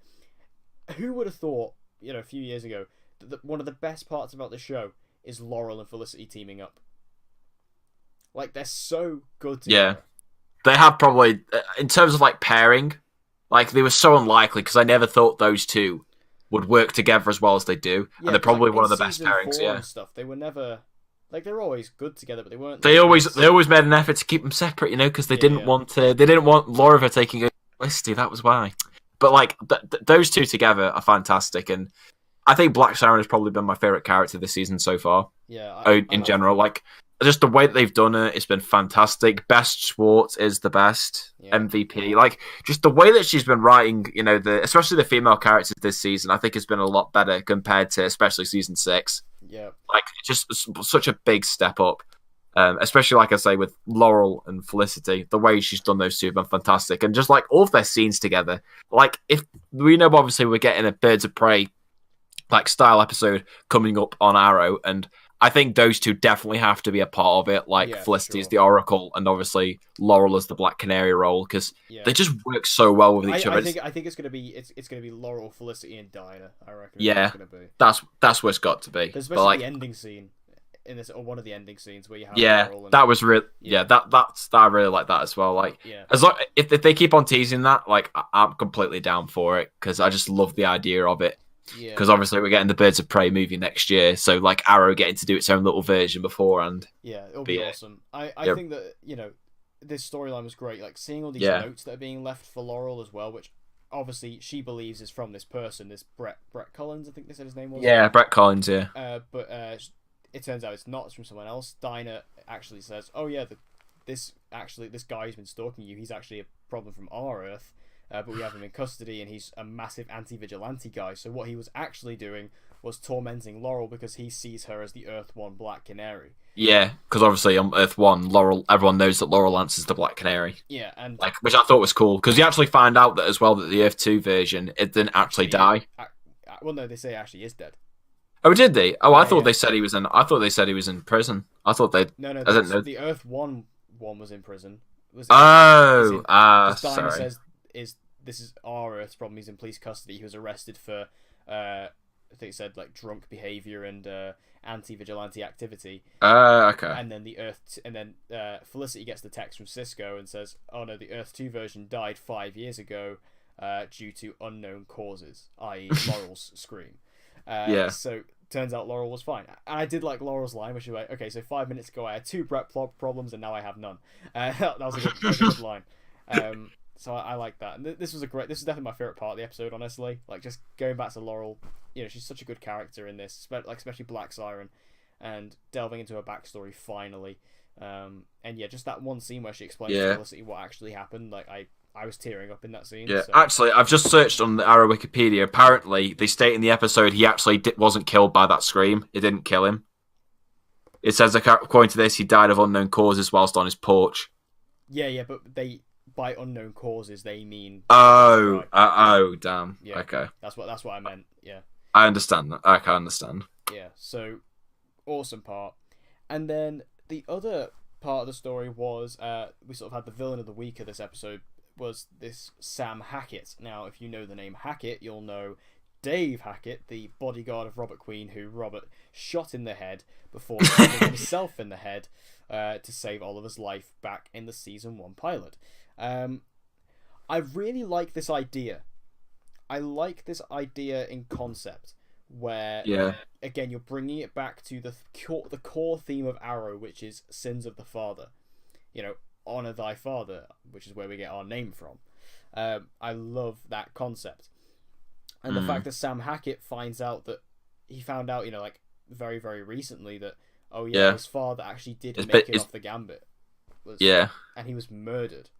who would have thought, a few years ago, that one of the best parts about the show is Laurel and Felicity teaming up. Like they're so good together. Yeah, they have probably in terms of like pairing, like they were so unlikely because I never thought those two would work together as well as they do, and they're probably one of the best pairings. Yeah, and stuff. They were never. Like they were always good together, but they weren't. They always made an effort to keep them separate, because they didn't want they didn't want Laura taking a Felicity. That was why. But like those two together are fantastic, and I think Black Siren has probably been my favorite character this season so far. Yeah, in general, like just the way that they've done it, it's been fantastic. Best Schwartz is the best MVP. Like just the way that she's been writing, especially the female characters this season, I think has been a lot better compared to especially season 6. Yeah, like just such a big step up, especially like I say with Laurel and Felicity. The way she's done those two have been fantastic, and just like all of their scenes together. Like if we know, obviously we're getting a Birds of Prey like style episode coming up on Arrow, and I think those two definitely have to be a part of it. Like Felicity is the Oracle, and obviously Laurel is the Black Canary role, because they just work so well with each other. I think it's gonna be Laurel, Felicity, and Dinah. I reckon. Yeah, it's gonna be. That's what it's got to be. There's especially the ending scene in this, or one of the ending scenes where you have Laurel and, that was real. That's I really like that as well. Like, as long if they keep on teasing that, like I'm completely down for it, because I just love the idea of it. Because obviously we're getting the Birds of Prey movie next year, so like Arrow getting to do its own little version beforehand. Yeah, it'll be awesome. I think that this storyline was great. Like seeing all these notes that are being left for Laurel as well, which obviously she believes is from this person, this Brett Collins, I think they said his name was. Yeah, Brett Collins. Yeah. But it turns out it's not. It's from someone else. Dinah actually says, "Oh yeah, this guy who's been stalking you, he's actually a problem from our Earth." But we have him in custody, and he's a massive anti-vigilante guy. So what he was actually doing was tormenting Laurel because he sees her as the Earth 1 Black Canary. Yeah, because obviously on Earth 1, everyone knows that Laurel Lance is the Black Canary. Yeah, and which I thought was cool, because you actually find out that as well that the Earth 2 version, it didn't actually die. Well, no, they say he actually is dead. Oh, did they? Oh, I thought they said he was in. I thought they said he was in prison. I thought they. No. I didn't know. The Earth 1 was in prison. Sorry. Says this is our Earth's problem. He's in police custody. He was arrested for I think it said like drunk behavior and anti-vigilante activity. Okay. And then Felicity gets the text from Cisco and says, "Oh no, the Earth 2 version died 5 years ago due to unknown causes, i.e. Laurel's scream." So turns out Laurel was fine. And I did like Laurel's line, where she was like, "Okay, so 5 minutes ago I had 2 Brett problems and now I have none." That was a good line. So I like that. And this is definitely my favorite part of the episode, honestly. Like just going back to Laurel, she's such a good character in this, like especially Black Siren, and delving into her backstory finally. And just that one scene where she explains to Felicity what actually happened. Like I was tearing up in that scene. Yeah, so. Actually, I've just searched on the Arrow Wikipedia. Apparently, they state in the episode he actually wasn't killed by that scream. It didn't kill him. It says, according to this, he died of unknown causes whilst on his porch. Yeah, but by unknown causes they mean. Damn. Yeah, okay. That's what I meant. Yeah. I understand that. I can understand. Yeah. So, awesome part, and then the other part of the story was we sort of had the villain of the week of this episode was this Sam Hackett. Now, if you know the name Hackett, you'll know Dave Hackett, the bodyguard of Robert Queen, who Robert shot in the head before shooting himself in the head to save Oliver's life back in the season 1 pilot. I really like this idea. I like this idea in concept, where again you're bringing it back to the core theme of Arrow, which is sins of the father. Honor thy father, which is where we get our name from. I love that concept, and the fact that Sam Hackett found out, like very very recently, that his father actually did make it off the Gambit. Yeah. And he was murdered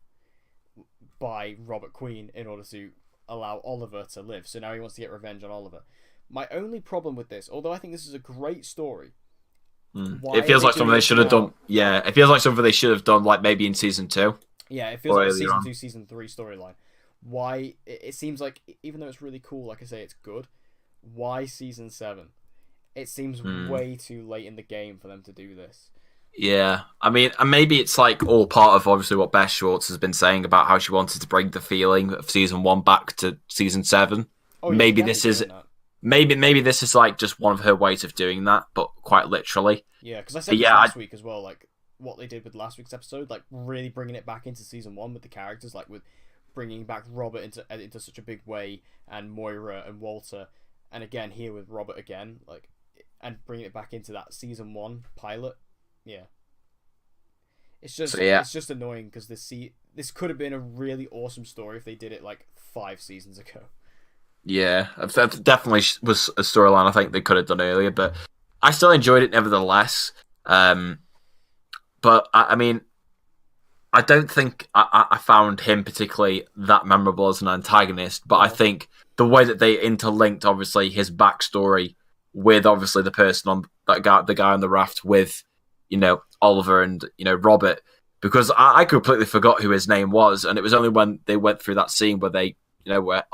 by Robert Queen in order to allow Oliver to live. So now he wants to get revenge on Oliver. My only problem with this, although I think this is a great story, it feels like something they should have done. Yeah, it feels like something they should have done, like maybe in season 2. Yeah, it feels like a season 2, season 3 storyline. Why? It seems like, even though it's really cool, like I say, it's good. Why season 7? It seems way too late in the game for them to do this. Yeah, I mean, and maybe it's like all part of obviously what Beth Schwartz has been saying about how she wanted to bring the feeling of season 1 back to season 7. Oh, yeah, maybe this is maybe this is like just one of her ways of doing that, but quite literally. Yeah, because I said last week as well, like what they did with last week's episode, like really bringing it back into season 1 with the characters, like with bringing back Robert into such a big way, and Moira and Walter, and again here with Robert again, like, and bringing it back into that season 1 pilot. Yeah, it's just annoying because this could have been a really awesome story if they did it like 5 seasons ago. Yeah, that definitely was a storyline I think they could have done earlier, but I still enjoyed it nevertheless. But I mean, I don't think I found him particularly that memorable as an antagonist, but I think the way that they interlinked, obviously, his backstory with obviously the person on the guy on the raft with, Oliver and, Robert, because I completely forgot who his name was, and it was only when they went through that scene where they, where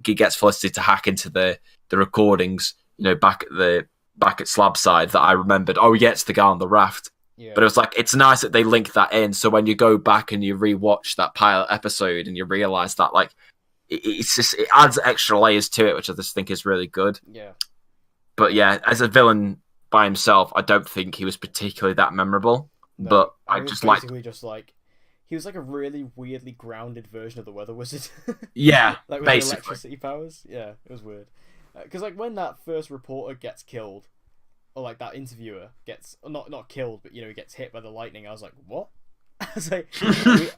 he gets Felicity to hack into the recordings, back at Slabside, that I remembered, oh yeah, it's the guy on the raft. Yeah. But it was like, it's nice that they link that in, so when you go back and you rewatch that pilot episode and you realise that, like, it adds extra layers to it, which I just think is really good. Yeah. But yeah, as a villain by himself, I don't think he was particularly that memorable. No, but I just like he was like a really weirdly grounded version of the Weather Wizard. Yeah, like with basically. Electricity powers. Yeah, it was weird. Because like when that first reporter gets killed, or like that interviewer gets not killed, but he gets hit by the lightning, I was like, what? I was like,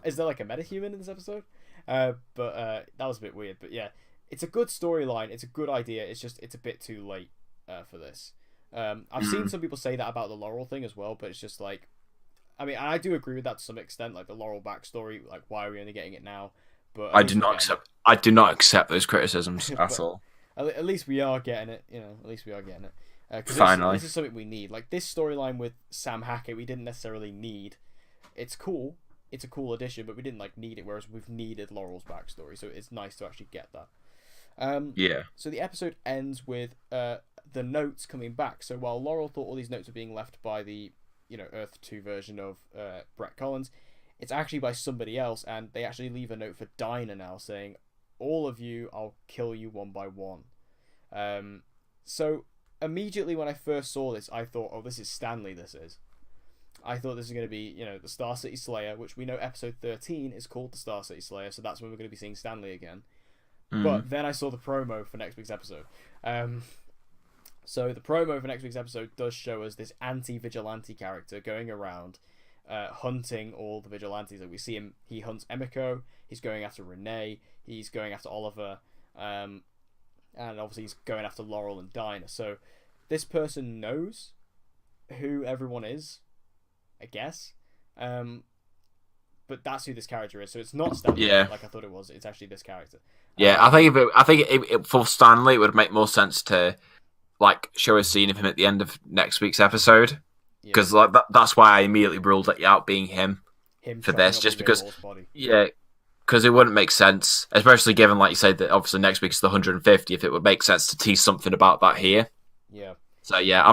is there like a metahuman in this episode? But that was a bit weird. But yeah, it's a good storyline. It's a good idea. It's just it's a bit too late for this. I've seen some people say that about the Laurel thing as well, but it's just like, I mean, I do agree with that to some extent, like the Laurel backstory, like why are we only getting it now? But I do not accept those criticisms at all. At least we are getting it, At least we are getting it. Finally, this is something we need. Like this storyline with Sam Hackett, we didn't necessarily need. It's cool. It's a cool addition, but we didn't need it. Whereas we've needed Laurel's backstory, so it's nice to actually get that. Yeah. So the episode ends with the notes coming back. So while Laurel thought all these notes were being left by the Earth 2 version of Brett Collins, it's actually by somebody else, and they actually leave a note for Dinah now saying, "All of you, I'll kill you one by one." So immediately when I first saw this, I thought, "Oh, this is Stanley. This is." I thought this was going to be, the Star City Slayer, which we know episode 13 is called the Star City Slayer, so that's when we're going to be seeing Stanley again. But then I saw the promo for next week's episode. So the promo for next week's episode does show us this anti-vigilante character going around hunting all the vigilantes. Like we see him, he hunts Emiko, he's going after Renee, he's going after Oliver, and obviously he's going after Laurel and Dinah. So this person knows who everyone is, I guess. But that's who this character is. So it's not Stanley, like I thought it was. It's actually this character. Yeah, I think for Stanley, it would make more sense to like show a scene of him at the end of next week's episode, because like that's why I immediately ruled it out being him for this, just because because it wouldn't make sense, especially given like you said that obviously next week's the 150th. It would make sense to tease something about that here. Yeah. So yeah,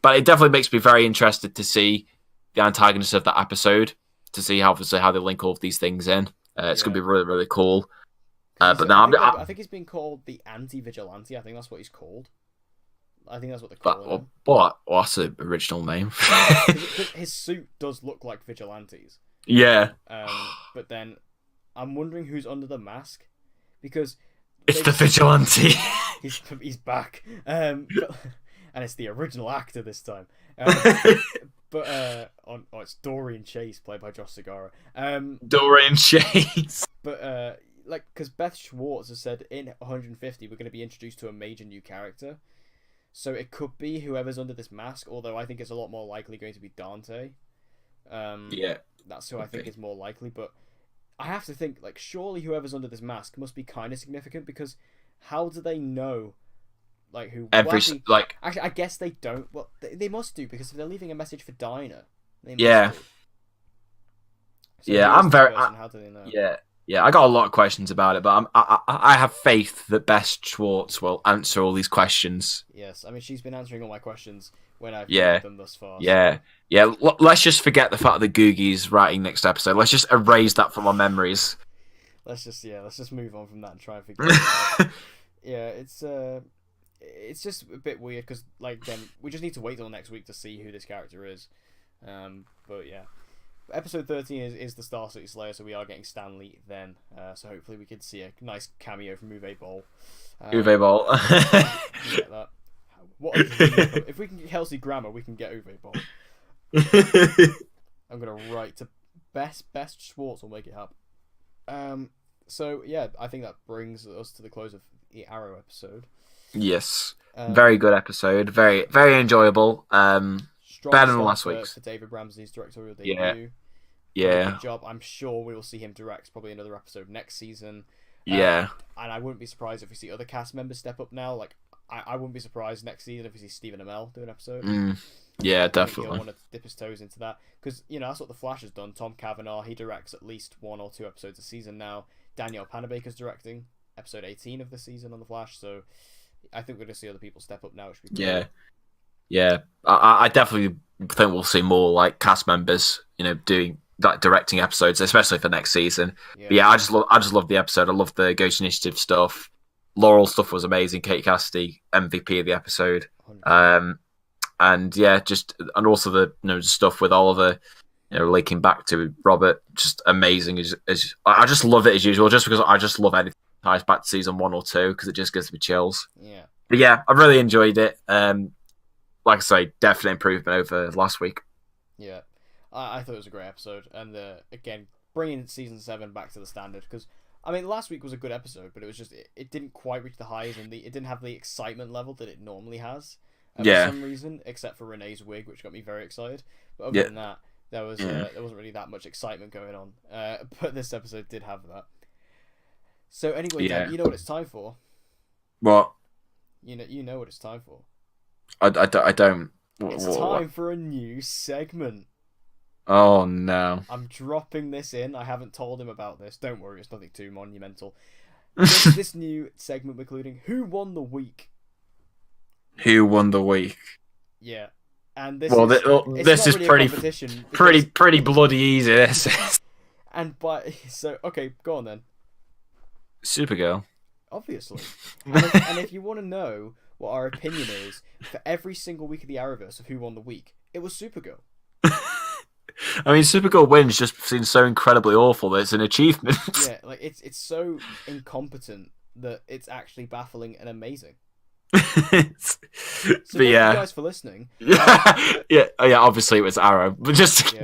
but it definitely makes me very interested to see the antagonist of that episode, to see how they link all of these things in. It's going to be really, really cool. But now I think he's been called the Anti-Vigilante. I think that's what he's called. I think that's what they're calling him. What? What's the original name? His suit does look like vigilantes. Yeah. But then I'm wondering who's under the mask, because it's the vigilante. He's back. And it's the original actor this time. But it's Dorian Chase, played by Josh Segarra. Dorian Chase. But because Beth Schwartz has said in 150 we're going to be introduced to a major new character, so it could be whoever's under this mask. Although I think it's a lot more likely going to be Dante, Yeah. That's who I think is more likely. But I have to think, like, surely whoever's under this mask must be kind of significant, because how do they know, like, who? Actually, I guess they don't. Well, they must do, because if they're leaving a message for Dinah, they must do. So yeah, I'm very. How do they know? Yeah, I got a lot of questions about it, but I have faith that Bess Schwartz will answer all these questions. Yes, I mean, she's been answering all my questions when I've read them thus far. Yeah, yeah. Let's just forget the fact that Googie's writing next episode. Let's just erase that from our memories. Let's just move on from that and try and figure it out. Yeah, it's just a bit weird, because, like, then we just need to wait till next week to see who this character is. But yeah. Episode 13 is the Star City Slayer, so we are getting Stanley then. So hopefully we can see a nice cameo from Uwe Boll. Uwe Boll. Get that. If we can get Kelsey Grammer, we can get Uwe Boll. I'm gonna write to Best Schwartz will make it happen. So yeah, I think that brings us to the close of the Arrow episode. Yes, very good episode. Very very enjoyable. Better than last week's. For David Ramsey's directorial debut. Yeah. Good job. I'm sure we will see him direct probably another episode next season. Yeah. And I wouldn't be surprised if we see other cast members step up now. Like, I wouldn't be surprised next season if we see Stephen Amell do an episode. Yeah, definitely. He'll want to dip his toes into that. Because, that's what The Flash has done. Tom Cavanaugh, he directs at least 1 or 2 episodes a season now. Danielle Panabaker's directing episode 18 of the season on The Flash. So I think we're going to see other people step up now, which would be cool. Yeah, I definitely think we'll see more, like, cast members, doing that, directing episodes, especially for next season. Yeah, I just love the episode. I love the Ghost Initiative stuff. Laurel stuff was amazing. Kate Cassidy, MVP of the episode. 100%. And yeah, and also the stuff with Oliver, linking back to Robert, just amazing. I just love it as usual, just because I just love anything that ties back to season 1 or 2, because it just gives me chills. Yeah, but yeah, I really enjoyed it. Like I say, definite improvement over last week. Yeah, I thought it was a great episode, and again, bringing season 7 back to the standard, because I mean, last week was a good episode, but it was just it didn't quite reach the highs, and it didn't have the excitement level that it normally has. For some reason, except for Renee's wig, which got me very excited. But other than that, there wasn't really that much excitement going on. But this episode did have that. So anyway, Dan, you know what it's time for? What? You know what it's time for. I don't. It's time for a new segment. Oh no! I'm dropping this in. I haven't told him about this. Don't worry, it's nothing too monumental. This new segment including Who Won the Week. Who won the week? Yeah, and this this is pretty bloody easy. This is. Okay, go on then. Supergirl. Obviously, and if you want to know what our opinion is for every single week of the Arrowverse of Who Won the Week, it was Supergirl. I mean, Supergirl wins just seems so incredibly awful that it's an achievement. Yeah, like it's so incompetent that it's actually baffling and amazing. Thank you guys for listening. Yeah, obviously it was Arrow, but just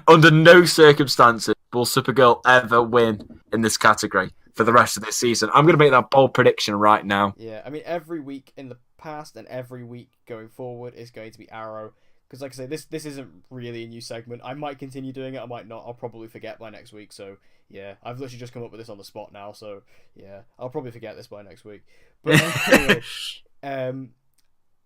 under no circumstances will Supergirl ever win in this category for the rest of this season. I'm going to make that bold prediction right now. Yeah, I mean, every week in the past and every week going forward is going to be Arrow. Because, like I say, this isn't really a new segment. I might continue doing it, I might not. I'll probably forget by next week. So, yeah, I've literally just come up with this on the spot now. So, yeah, I'll probably forget this by next week. But anyway,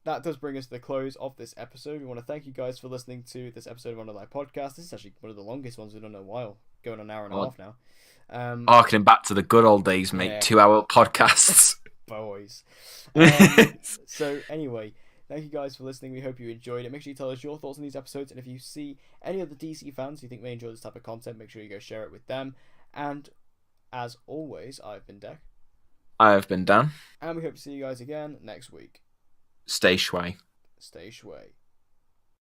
that does bring us to the close of this episode. We want to thank you guys for listening to this episode of Underline Podcast. This is actually one of the longest ones we've done in a while, going on an hour and a half now. Harkening back to the good old days, mate. 2-hour podcasts. Boys. So, anyway, thank you guys for listening. We hope you enjoyed it. Make sure you tell us your thoughts on these episodes. And if you see any other DC fans who think may enjoy this type of content, make sure you go share it with them. And as always, I've been Dec. I have been Dan. And we hope to see you guys again next week. Stay shway. Stay shway.